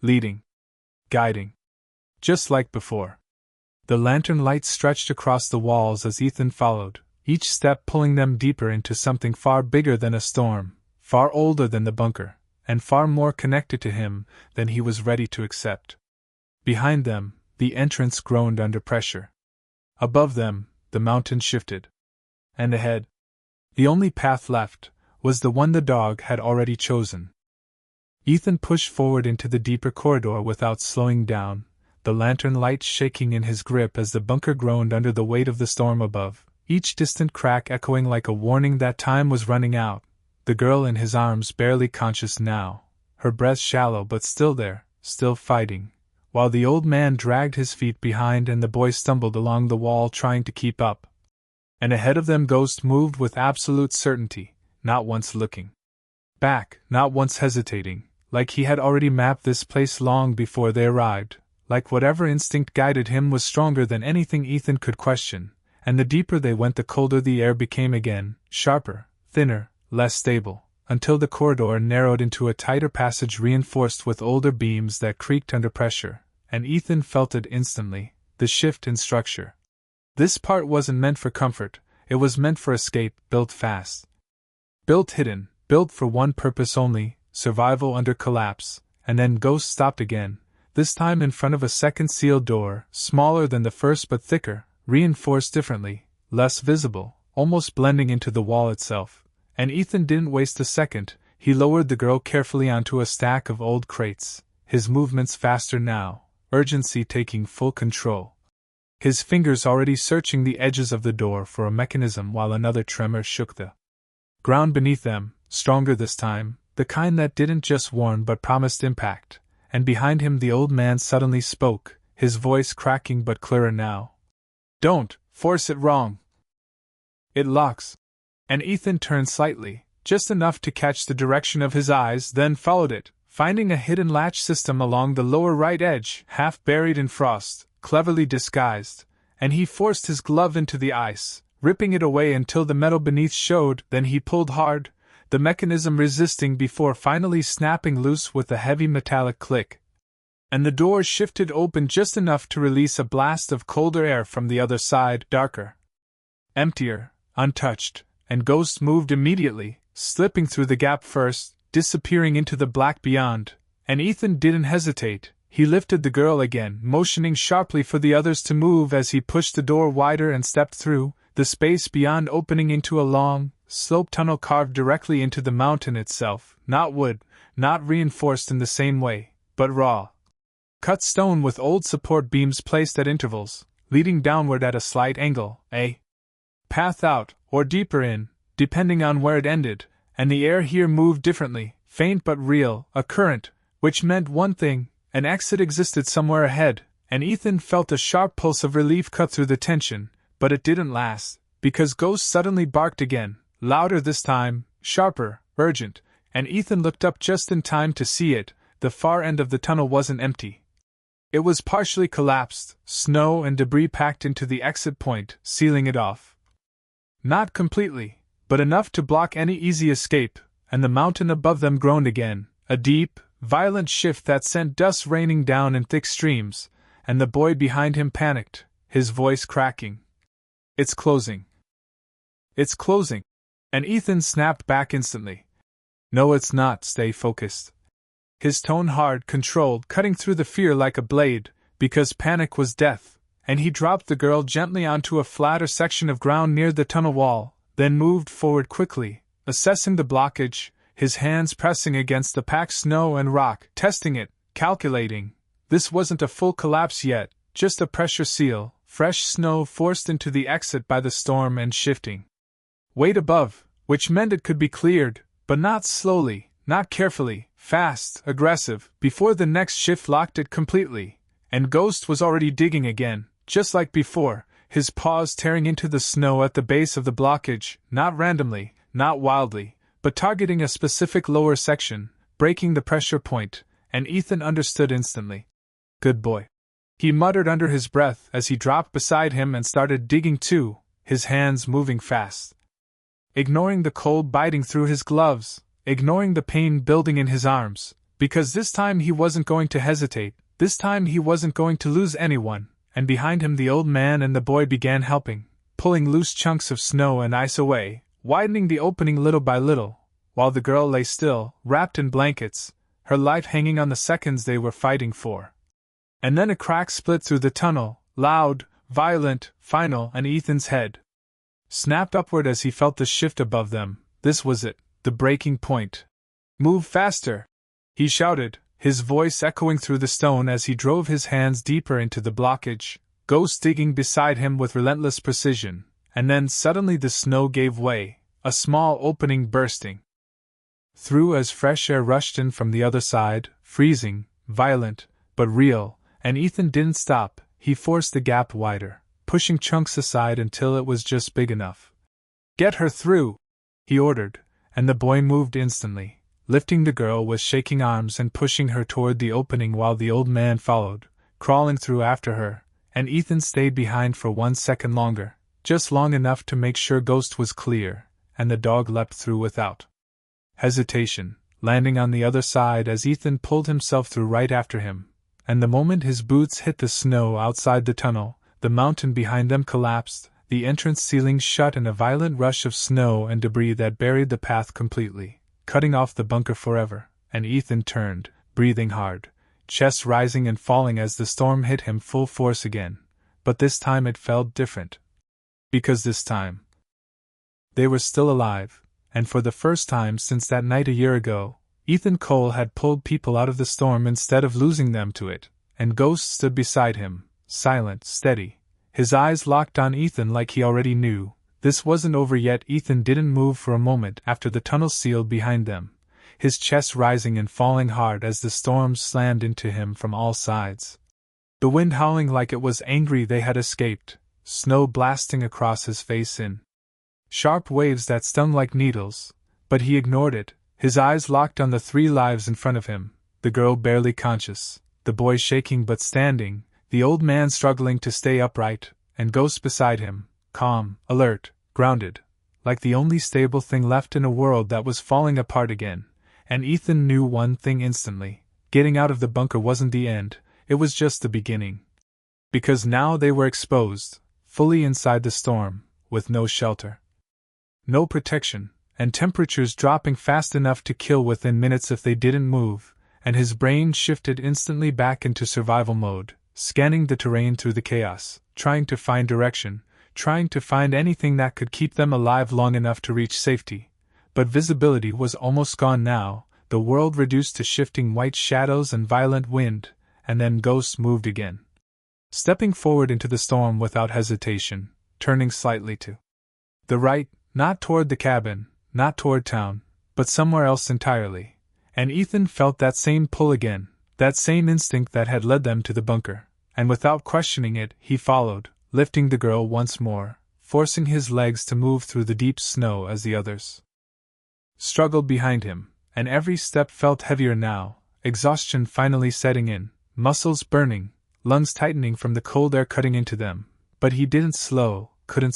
Leading. Guiding. Just like before. The lantern light stretched across the walls as Ethan followed, each step pulling them deeper into something far bigger than a storm, far older than the bunker, and far more connected to him than he was ready to accept. Behind them, the entrance groaned under pressure. Above them, the mountain shifted. And ahead, the only path left, was the one the dog had already chosen. Ethan pushed forward into the deeper corridor without slowing down, the lantern light shaking in his grip as the bunker groaned under the weight of the storm above, each distant crack echoing like a warning that time was running out. The girl in his arms barely conscious now, her breath shallow but still there, still fighting, while the old man dragged his feet behind and the boy stumbled along the wall trying to keep up. And ahead of them Ghost moved with absolute certainty, not once looking back, not once hesitating, like he had already mapped this place long before they arrived, like whatever instinct guided him was stronger than anything Ethan could question, and the deeper they went the colder the air became again, sharper, thinner, less stable, until the corridor narrowed into a tighter passage reinforced with older beams that creaked under pressure, and Ethan felt it instantly, the shift in structure. This part wasn't meant for comfort, it was meant for escape, built fast. Built hidden, built for one purpose only, survival under collapse, and then Ghost stopped again, this time in front of a second sealed door, smaller than the first but thicker, reinforced differently, less visible, almost blending into the wall itself, and Ethan didn't waste a second. He lowered the girl carefully onto a stack of old crates, his movements faster now, urgency taking full control. His fingers already searching the edges of the door for a mechanism while another tremor shook the ground beneath them, stronger this time, the kind that didn't just warn but promised impact, and behind him the old man suddenly spoke, his voice cracking but clearer now. "Don't force it wrong. It locks." And Ethan turned slightly, just enough to catch the direction of his eyes, then followed it, finding a hidden latch system along the lower right edge, half buried in frost, cleverly disguised, and he forced his glove into the ice, ripping it away until the metal beneath showed. Then he pulled hard, the mechanism resisting before finally snapping loose with a heavy metallic click. And the door shifted open just enough to release a blast of colder air from the other side, darker, emptier, untouched, and Ghost moved immediately, slipping through the gap first, disappearing into the black beyond, and Ethan didn't hesitate. He lifted the girl again, motioning sharply for the others to move as he pushed the door wider and stepped through, the space beyond opening into a long, slope tunnel carved directly into the mountain itself, not wood, not reinforced in the same way, but raw. Cut stone with old support beams placed at intervals, leading downward at a slight angle, a path out, or deeper in, depending on where it ended, and the air here moved differently, faint but real, a current, which meant one thing: an exit existed somewhere ahead, and Ethan felt a sharp pulse of relief cut through the tension, but it didn't last, because Ghost suddenly barked again, louder this time, sharper, urgent, and Ethan looked up just in time to see it. The far end of the tunnel wasn't empty. It was partially collapsed, snow and debris packed into the exit point, sealing it off. Not completely, but enough to block any easy escape, and the mountain above them groaned again, a deep, violent shift that sent dust raining down in thick streams, and the boy behind him panicked, his voice cracking. "It's closing. It's closing." And Ethan snapped back instantly. "No, it's not. Stay focused." His tone hard, controlled, cutting through the fear like a blade, because panic was death, and he dropped the girl gently onto a flatter section of ground near the tunnel wall, then moved forward quickly, assessing the blockage, his hands pressing against the packed snow and rock, testing it, calculating. This wasn't a full collapse yet, just a pressure seal, fresh snow forced into the exit by the storm and shifting weight above, which meant it could be cleared, but not slowly, not carefully, fast, aggressive, before the next shift locked it completely. And Ghost was already digging again, just like before, his paws tearing into the snow at the base of the blockage, not randomly, not wildly, but targeting a specific lower section, breaking the pressure point, and Ethan understood instantly. "Good boy," he muttered under his breath as he dropped beside him and started digging too, his hands moving fast. Ignoring the cold biting through his gloves, ignoring the pain building in his arms, because this time he wasn't going to hesitate, this time he wasn't going to lose anyone, and behind him the old man and the boy began helping, pulling loose chunks of snow and ice away, widening the opening little by little, while the girl lay still, wrapped in blankets, her life hanging on the seconds they were fighting for. And then a crack split through the tunnel, loud, violent, final, and Ethan's head snapped upward as he felt the shift above them. This was it, the breaking point. "Move faster!" he shouted, his voice echoing through the stone as he drove his hands deeper into the blockage, Ghost digging beside him with relentless precision, and then suddenly the snow gave way, a small opening bursting through as fresh air rushed in from the other side, freezing, violent, but real, and Ethan didn't stop. He forced the gap wider, pushing chunks aside until it was just big enough. "Get her through!" he ordered, and the boy moved instantly, lifting the girl with shaking arms and pushing her toward the opening while the old man followed, crawling through after her, and Ethan stayed behind for 1 second longer, just long enough to make sure Ghost was clear, and the dog leapt through without hesitation, landing on the other side as Ethan pulled himself through right after him, and the moment his boots hit the snow outside the tunnel, the mountain behind them collapsed, the entrance ceiling shut in a violent rush of snow and debris that buried the path completely, cutting off the bunker forever, and Ethan turned, breathing hard, chest rising and falling as the storm hit him full force again, but this time it felt different. Because this time, they were still alive, and for the first time since that night a year ago, Ethan Cole had pulled people out of the storm instead of losing them to it, and Ghost stood beside him, silent, steady, his eyes locked on Ethan like he already knew. This wasn't over yet. Ethan didn't move for a moment after the tunnel sealed behind them, his chest rising and falling hard as the storm slammed into him from all sides. The wind howling like it was angry they had escaped, snow blasting across his face in sharp waves that stung like needles, but he ignored it, his eyes locked on the 3 lives in front of him, the girl barely conscious, the boy shaking but standing, the old man struggling to stay upright, and Ghost beside him, calm, alert, grounded, like the only stable thing left in a world that was falling apart again. And Ethan knew one thing instantly: getting out of the bunker wasn't the end, it was just the beginning. Because now they were exposed, fully inside the storm, with no shelter, no protection, and temperatures dropping fast enough to kill within minutes if they didn't move, and his brain shifted instantly back into survival mode, scanning the terrain through the chaos, trying to find direction, trying to find anything that could keep them alive long enough to reach safety. But visibility was almost gone now, the world reduced to shifting white shadows and violent wind, and then Ghost moved again, stepping forward into the storm without hesitation, turning slightly to the right, not toward the cabin, not toward town, but somewhere else entirely. And Ethan felt that same pull again, that same instinct that had led them to the bunker, and without questioning it, he followed, lifting the girl once more, forcing his legs to move through the deep snow as the others struggled behind him, and every step felt heavier now, exhaustion finally setting in, muscles burning, lungs tightening from the cold air cutting into them. But he couldn't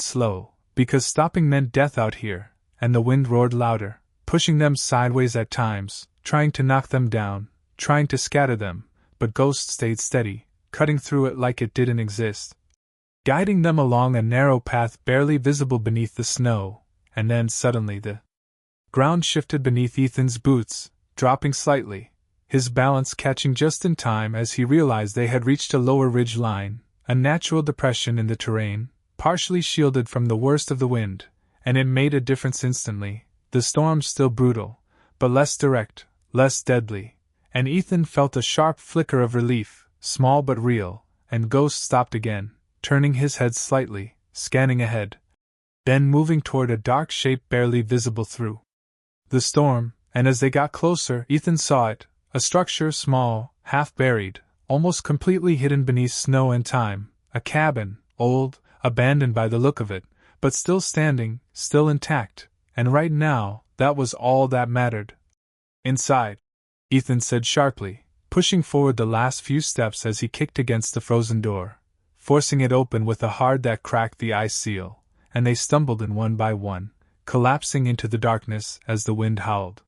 slow, because stopping meant death out here, and the wind roared louder, pushing them sideways at times, trying to knock them down, trying to scatter them, but Ghost stayed steady, cutting through it like it didn't exist, guiding them along a narrow path barely visible beneath the snow. And then suddenly the ground shifted beneath Ethan's boots, dropping slightly, his balance catching just in time as he realized they had reached a lower ridge line, a natural depression in the terrain, partially shielded from the worst of the wind, and it made a difference instantly. The storm still brutal, but less direct, less deadly, and Ethan felt a sharp flicker of relief, small but real, and Ghost stopped again, turning his head slightly, scanning ahead, then moving toward a dark shape barely visible through the storm, and as they got closer, Ethan saw it, a structure small, half-buried, almost completely hidden beneath snow and time, a cabin, old, abandoned by the look of it, but still standing, still intact, and right now, that was all that mattered. Inside, Ethan said sharply, pushing forward the last few steps as he kicked against the frozen door, forcing it open with a hard that cracked the ice seal, and they stumbled in one by one, collapsing into the darkness as the wind howled.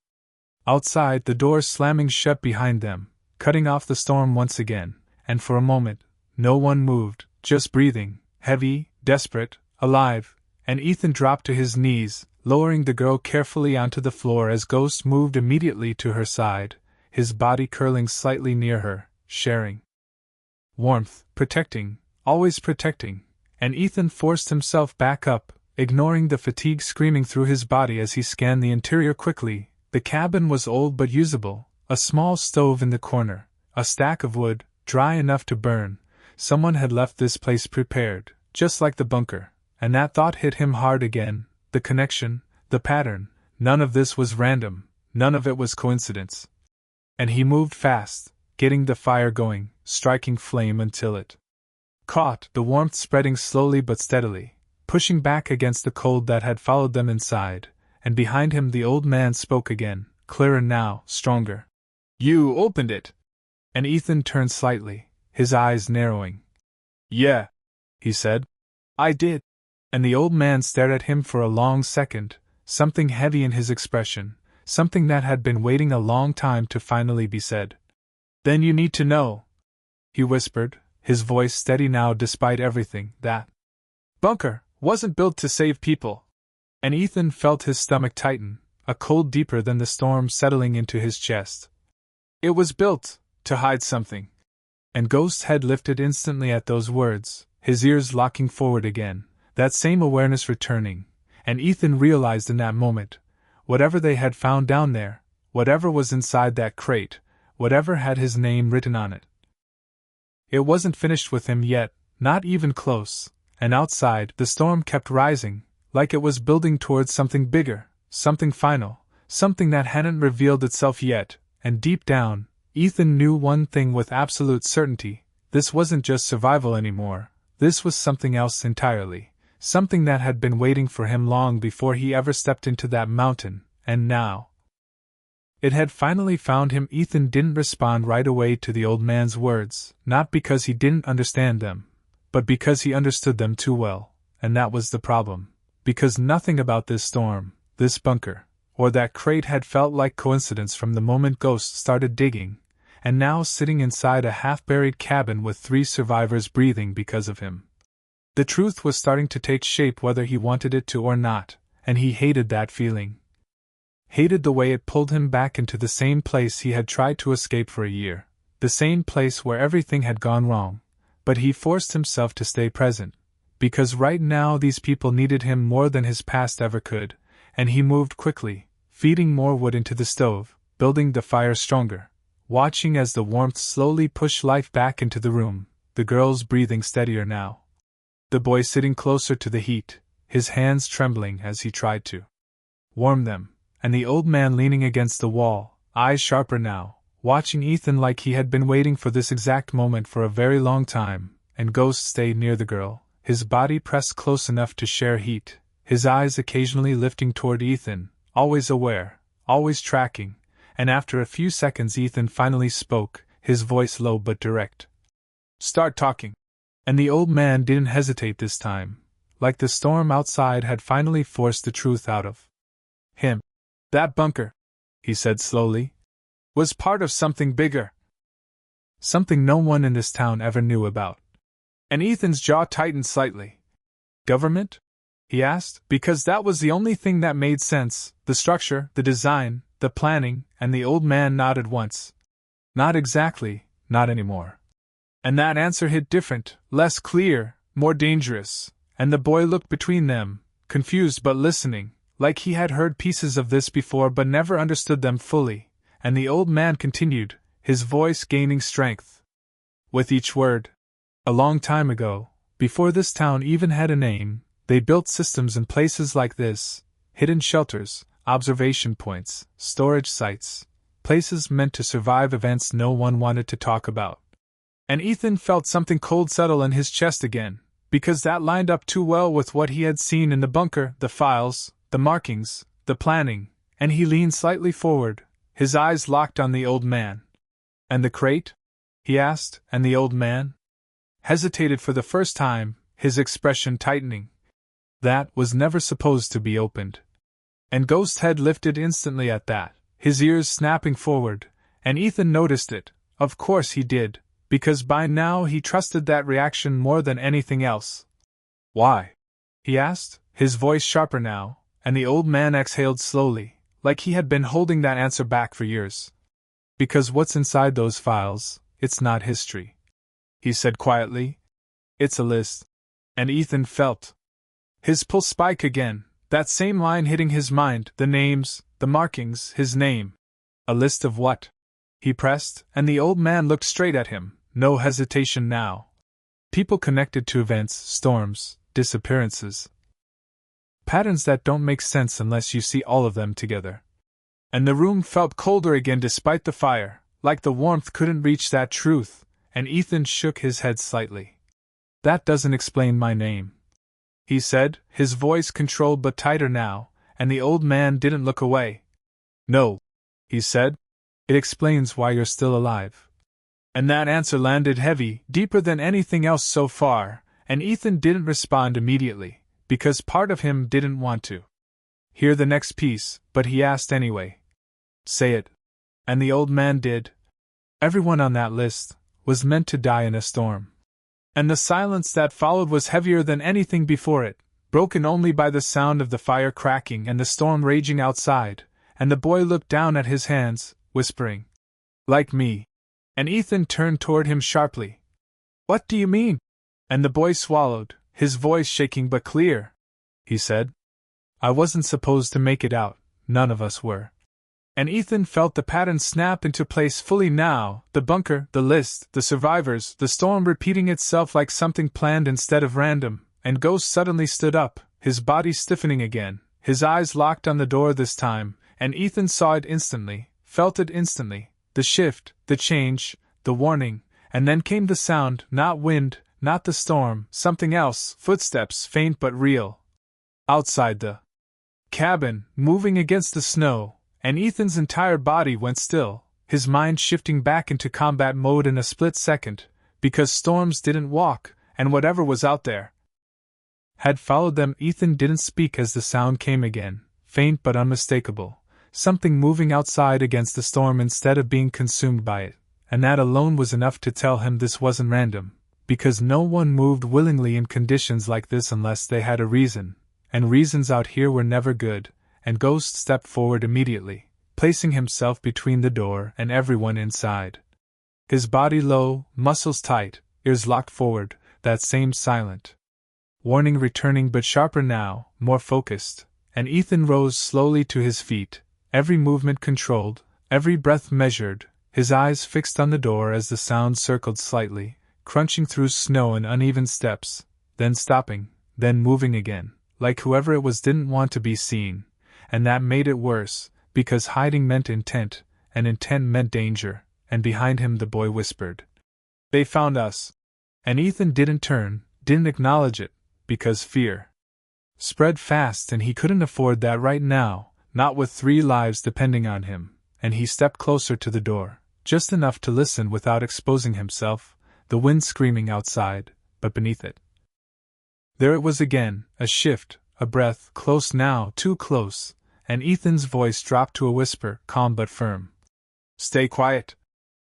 Outside, the door slamming shut behind them, cutting off the storm once again, and for a moment, no one moved, just breathing, heavy, desperate, alive, and Ethan dropped to his knees, lowering the girl carefully onto the floor as Ghost moved immediately to her side, his body curling slightly near her, sharing warmth, protecting, always protecting, and Ethan forced himself back up, ignoring the fatigue screaming through his body as he scanned the interior quickly. The cabin was old but usable, a small stove in the corner, a stack of wood, dry enough to burn. Someone had left this place prepared, just like the bunker, and that thought hit him hard again. The connection, the pattern, none of this was random, none of it was coincidence. And he moved fast, getting the fire going, striking flame until it caught, the warmth spreading slowly but steadily, pushing back against the cold that had followed them inside, and behind him the old man spoke again, clearer now, stronger. "You opened it!" And Ethan turned slightly, his eyes narrowing. "Yeah," he said. "I did." And the old man stared at him for a long second, something heavy in his expression, something that had been waiting a long time to finally be said. "Then you need to know," he whispered, his voice steady now despite everything, "that bunker wasn't built to save people." And Ethan felt his stomach tighten, a cold deeper than the storm settling into his chest. "It was built to hide something." And Ghost's head lifted instantly at those words, his ears locking forward again, that same awareness returning, and Ethan realized in that moment, whatever they had found down there, whatever was inside that crate, whatever had his name written on it. It wasn't finished with him yet, not even close, and outside, the storm kept rising, like it was building towards something bigger, something final, something that hadn't revealed itself yet, and deep down, Ethan knew one thing with absolute certainty: this wasn't just survival anymore, this was something else entirely, something that had been waiting for him long before he ever stepped into that mountain, and now it had finally found him. Ethan didn't respond right away to the old man's words, not because he didn't understand them, but because he understood them too well, and that was the problem, because nothing about this storm, this bunker, or that crate had felt like coincidence from the moment Ghost started digging, and now sitting inside a half-buried cabin with 3 survivors breathing because of him. The truth was starting to take shape whether he wanted it to or not, and he hated that feeling. Hated the way it pulled him back into the same place he had tried to escape for a year, the same place where everything had gone wrong, but he forced himself to stay present, because right now these people needed him more than his past ever could, and he moved quickly, feeding more wood into the stove, building the fire stronger, watching as the warmth slowly pushed life back into the room, the girls breathing steadier now. The boy sitting closer to the heat, his hands trembling as he tried to warm them, and the old man leaning against the wall, eyes sharper now, watching Ethan like he had been waiting for this exact moment for a very long time, and Ghost stayed near the girl, his body pressed close enough to share heat, his eyes occasionally lifting toward Ethan, always aware, always tracking, and after a few seconds Ethan finally spoke, his voice low but direct. "Start talking." And the old man didn't hesitate this time, like the storm outside had finally forced the truth out of him. "That bunker," he said slowly, "was part of something bigger. Something no one in this town ever knew about." And Ethan's jaw tightened slightly. "Government?" he asked, because that was the only thing that made sense, the structure, the design, the planning, and the old man nodded once. "Not exactly, not anymore." And that answer hit different, less clear, more dangerous, and the boy looked between them, confused but listening, like he had heard pieces of this before but never understood them fully, and the old man continued, his voice gaining strength with each word. "A long time ago, before this town even had a name, they built systems in places like this, hidden shelters, observation points, storage sites, places meant to survive events no one wanted to talk about." And Ethan felt something cold settle in his chest again, because that lined up too well with what he had seen in the bunker, the files, the markings, the planning, and he leaned slightly forward, his eyes locked on the old man. "And the crate?" he asked, and the old man hesitated for the first time, his expression tightening. "That was never supposed to be opened." And Ghost's head lifted instantly at that, his ears snapping forward, and Ethan noticed it. Of course he did, because by now he trusted that reaction more than anything else. "Why?" he asked, his voice sharper now, and the old man exhaled slowly, like he had been holding that answer back for years. "Because what's inside those files, it's not history," he said quietly. "It's a list." And Ethan felt his pulse spike again, that same line hitting his mind, the names, the markings, his name. "A list of what?" he pressed, and the old man looked straight at him, no hesitation now. "People connected to events, storms, disappearances. Patterns that don't make sense unless you see all of them together." And the room felt colder again despite the fire, like the warmth couldn't reach that truth, and Ethan shook his head slightly. "That doesn't explain my name," he said, his voice controlled but tighter now, and the old man didn't look away. "No," he said. "It explains why you're still alive." And that answer landed heavy, deeper than anything else so far, and Ethan didn't respond immediately, because part of him didn't want to hear the next piece, but he asked anyway. "Say it." And the old man did. "Everyone on that list was meant to die in a storm." And the silence that followed was heavier than anything before it, broken only by the sound of the fire cracking and the storm raging outside, and the boy looked down at his hands, whispering, "Like me." And Ethan turned toward him sharply. "What do you mean?" And the boy swallowed, his voice shaking but clear. He said, "I wasn't supposed to make it out, none of us were." And Ethan felt the pattern snap into place fully now, the bunker, the list, the survivors, the storm repeating itself like something planned instead of random, and Ghost suddenly stood up, his body stiffening again, his eyes locked on the door this time, and Ethan saw it instantly, felt it instantly, the shift, the change, the warning, and then came the sound, not wind, not the storm, something else, footsteps faint but real. Outside the cabin, moving against the snow, and Ethan's entire body went still, his mind shifting back into combat mode in a split second, because storms didn't walk, and whatever was out there had followed them. Ethan didn't speak as the sound came again, faint but unmistakable, something moving outside against the storm instead of being consumed by it, and that alone was enough to tell him this wasn't random, because no one moved willingly in conditions like this unless they had a reason, and reasons out here were never good, and Ghost stepped forward immediately, placing himself between the door and everyone inside. His body low, muscles tight, ears locked forward, that same silent warning returning but sharper now, more focused, and Ethan rose slowly to his feet, every movement controlled, every breath measured, his eyes fixed on the door as the sound circled slightly, crunching through snow in uneven steps, then stopping, then moving again, like whoever it was didn't want to be seen, and that made it worse, because hiding meant intent, and intent meant danger, and behind him the boy whispered, "They found us." And Ethan didn't turn, didn't acknowledge it, because fear spread fast and he couldn't afford that right now, not with 3 lives depending on him, and he stepped closer to the door, just enough to listen without exposing himself, the wind screaming outside, but beneath it. There it was again, a shift, a breath, close now, too close, and Ethan's voice dropped to a whisper, calm but firm. "Stay quiet."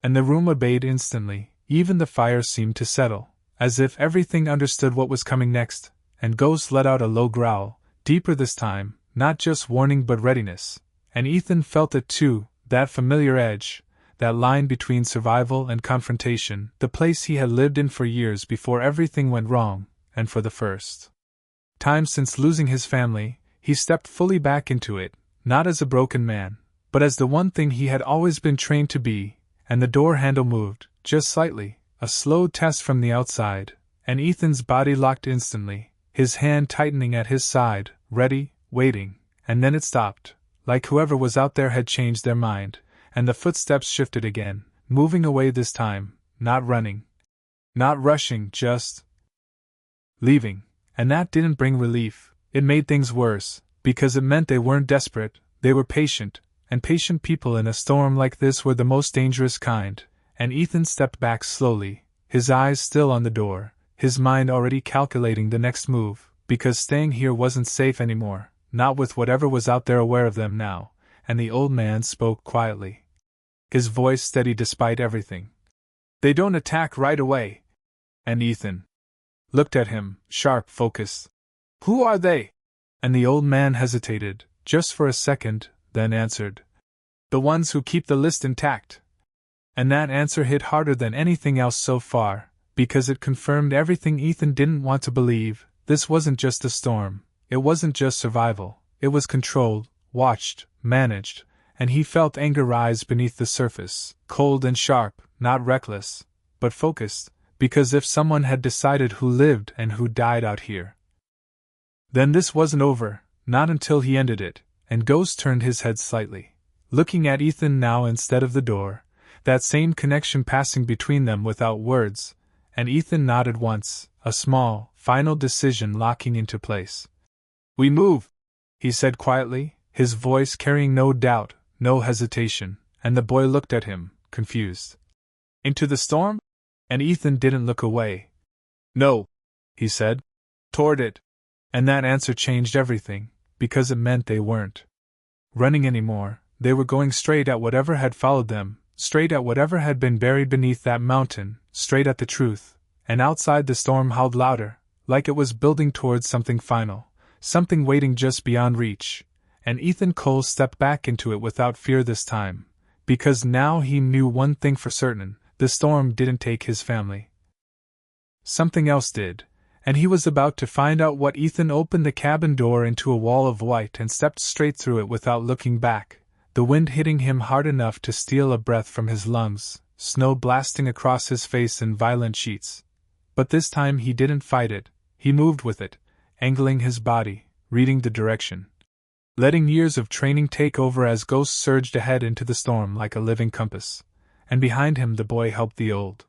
And the room obeyed instantly, even the fire seemed to settle, as if everything understood what was coming next, and Ghost let out a low growl, deeper this time, not just warning but readiness, and Ethan felt it too, that familiar edge, that line between survival and confrontation, the place he had lived in for years before everything went wrong, and for the first time since losing his family, he stepped fully back into it, not as a broken man, but as the one thing he had always been trained to be, and the door handle moved, just slightly, a slow test from the outside, and Ethan's body locked instantly, his hand tightening at his side, ready, waiting, and then it stopped, like whoever was out there had changed their mind, and the footsteps shifted again, moving away this time, not running, not rushing, just leaving, and that didn't bring relief, it made things worse, because it meant they weren't desperate, they were patient, and patient people in a storm like this were the most dangerous kind. And Ethan stepped back slowly, his eyes still on the door, his mind already calculating the next move, because staying here wasn't safe anymore, not with whatever was out there aware of them now, and the old man spoke quietly, his voice steady despite everything. "They don't attack right away." And Ethan looked at him, sharp focus. "Who are they?" And the old man hesitated, just for a second, then answered, "The ones who keep the list intact." And that answer hit harder than anything else so far, because it confirmed everything Ethan didn't want to believe. This wasn't just a storm, it wasn't just survival, it was controlled, watched, managed, and he felt anger rise beneath the surface, cold and sharp, not reckless, but focused, because if someone had decided who lived and who died out here, then this wasn't over, not until he ended it, and Ghost turned his head slightly, looking at Ethan now instead of the door, that same connection passing between them without words, and Ethan nodded once, a small, final decision locking into place. "We move," he said quietly, his voice carrying no doubt, no hesitation, and the boy looked at him, confused. "Into the storm?" And Ethan didn't look away. "No," he said. "Toward it." And that answer changed everything, because it meant they weren't running anymore, they were going straight at whatever had followed them, straight at whatever had been buried beneath that mountain, straight at the truth, and outside the storm howled louder, like it was building towards something final, something waiting just beyond reach, and Ethan Cole stepped back into it without fear this time, because now he knew one thing for certain, the storm didn't take his family. something else did, and he was about to find out what. Ethan opened the cabin door into a wall of white and stepped straight through it without looking back, the wind hitting him hard enough to steal a breath from his lungs, snow blasting across his face in violent sheets. But this time he didn't fight it, he moved with it, angling his body, reading the direction. Letting years of training take over as Ghost surged ahead into the storm like a living compass, and behind him the boy helped the old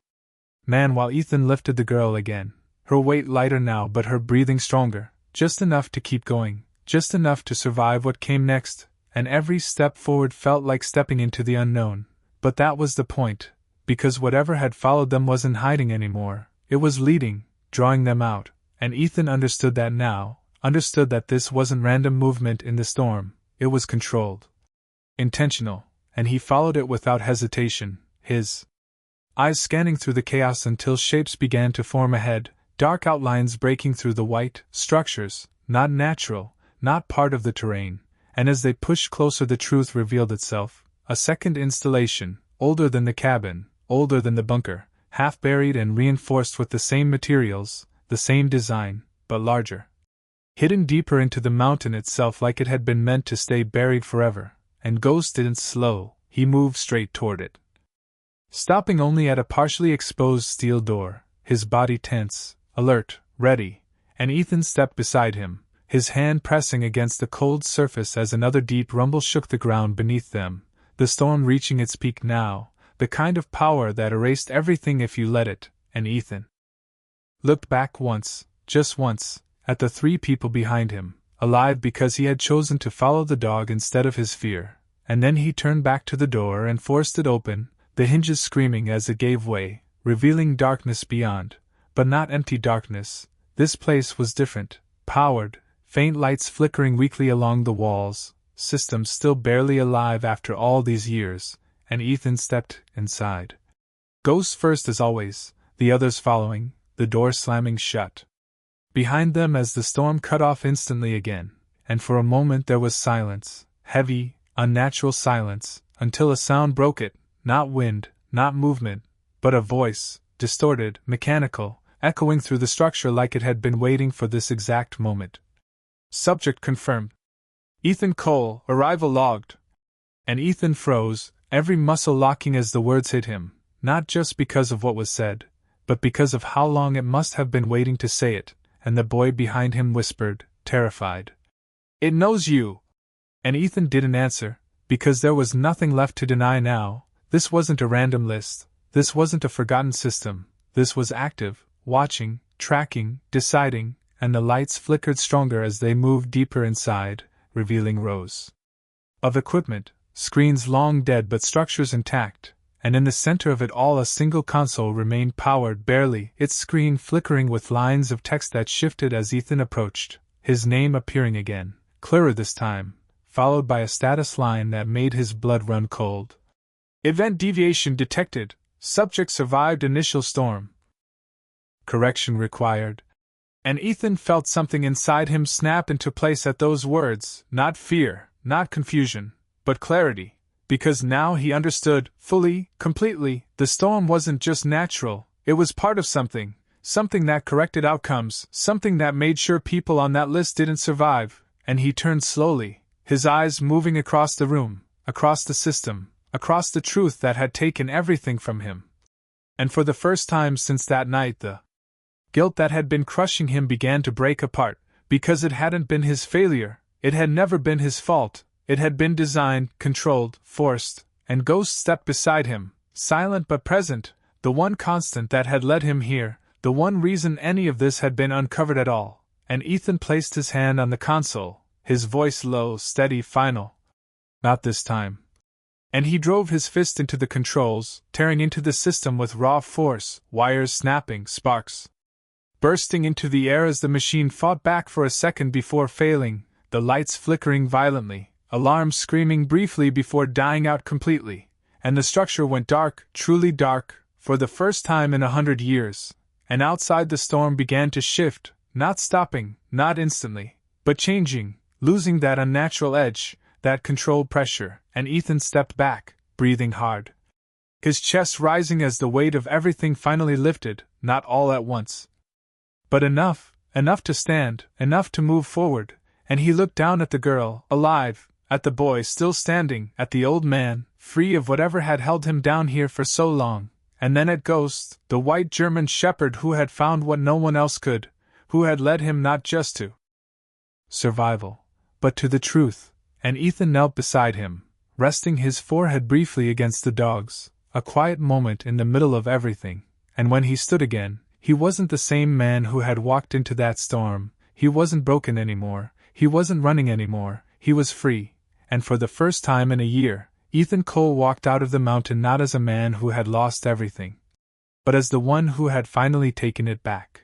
man while Ethan lifted the girl again, her weight lighter now but her breathing stronger, just enough to keep going, just enough to survive what came next, and every step forward felt like stepping into the unknown. But that was the point, because whatever had followed them wasn't hiding anymore, it was leading, drawing them out, and Ethan understood that now, understood that this wasn't random movement in the storm, it was controlled, intentional, and he followed it without hesitation, his eyes scanning through the chaos until shapes began to form ahead, dark outlines breaking through the white, structures, not natural, not part of the terrain, and as they pushed closer the truth revealed itself, a second installation, older than the cabin, older than the bunker, half buried and reinforced with the same materials, the same design, but larger. Hidden deeper into the mountain itself like it had been meant to stay buried forever, and Ghost didn't slow, he moved straight toward it. Stopping only at a partially exposed steel door, his body tense, alert, ready, and Ethan stepped beside him, his hand pressing against the cold surface as another deep rumble shook the ground beneath them, the storm reaching its peak now, the kind of power that erased everything if you let it, and Ethan looked back once, just once, at the three people behind him, alive because he had chosen to follow the dog instead of his fear, and then he turned back to the door and forced it open, the hinges screaming as it gave way, revealing darkness beyond, but not empty darkness. This place was different, powered, faint lights flickering weakly along the walls, systems still barely alive after all these years, and Ethan stepped inside. Ghost first as always, the others following, the door slamming shut behind them as the storm cut off instantly again, and for a moment there was silence, heavy, unnatural silence, until a sound broke it, not wind, not movement, but a voice, distorted, mechanical, echoing through the structure like it had been waiting for this exact moment. Subject confirmed. Ethan Cole, arrival logged. And Ethan froze, every muscle locking as the words hit him, not just because of what was said, but because of how long it must have been waiting to say it, and the boy behind him whispered, terrified, "It knows you!" And Ethan didn't answer, because there was nothing left to deny now. This wasn't a random list, this wasn't a forgotten system, this was active, watching, tracking, deciding, and the lights flickered stronger as they moved deeper inside, revealing rows of equipment, screens long dead but structures intact, and in the center of it all a single console remained powered barely, its screen flickering with lines of text that shifted as Ethan approached, his name appearing again, clearer this time, followed by a status line that made his blood run cold. Event deviation detected. Subject survived initial storm. Correction required. And Ethan felt something inside him snap into place at those words, not fear, not confusion, but clarity, because now he understood, fully, completely, the storm wasn't just natural, it was part of something, something that corrected outcomes, something that made sure people on that list didn't survive, and he turned slowly, his eyes moving across the room, across the system, across the truth that had taken everything from him. And for the first time since that night the guilt that had been crushing him began to break apart, because it hadn't been his failure, it had never been his fault, it had been designed, controlled, forced, and Ghost stepped beside him, silent but present, the one constant that had led him here, the one reason any of this had been uncovered at all, and Ethan placed his hand on the console, his voice low, steady, final. Not this time. And he drove his fist into the controls, tearing into the system with raw force, wires snapping, sparks bursting into the air as the machine fought back for a second before failing, the lights flickering violently, alarms screaming briefly before dying out completely, and the structure went dark, truly dark, for the first time in 100 years, and outside the storm began to shift, not stopping, not instantly, but changing, losing that unnatural edge, that controlled pressure, and Ethan stepped back, breathing hard. His chest rising as the weight of everything finally lifted, not all at once. But enough to stand, enough to move forward, and he looked down at the girl, alive, at the boy still standing, at the old man, free of whatever had held him down here for so long, and then at Ghost, the white German shepherd who had found what no one else could, who had led him not just to survival, but to the truth, and Ethan knelt beside him, resting his forehead briefly against the dog's, a quiet moment in the middle of everything, and when he stood again, he wasn't the same man who had walked into that storm, he wasn't broken anymore, he wasn't running anymore, he was free, and for the first time in a year, Ethan Cole walked out of the mountain not as a man who had lost everything, but as the one who had finally taken it back.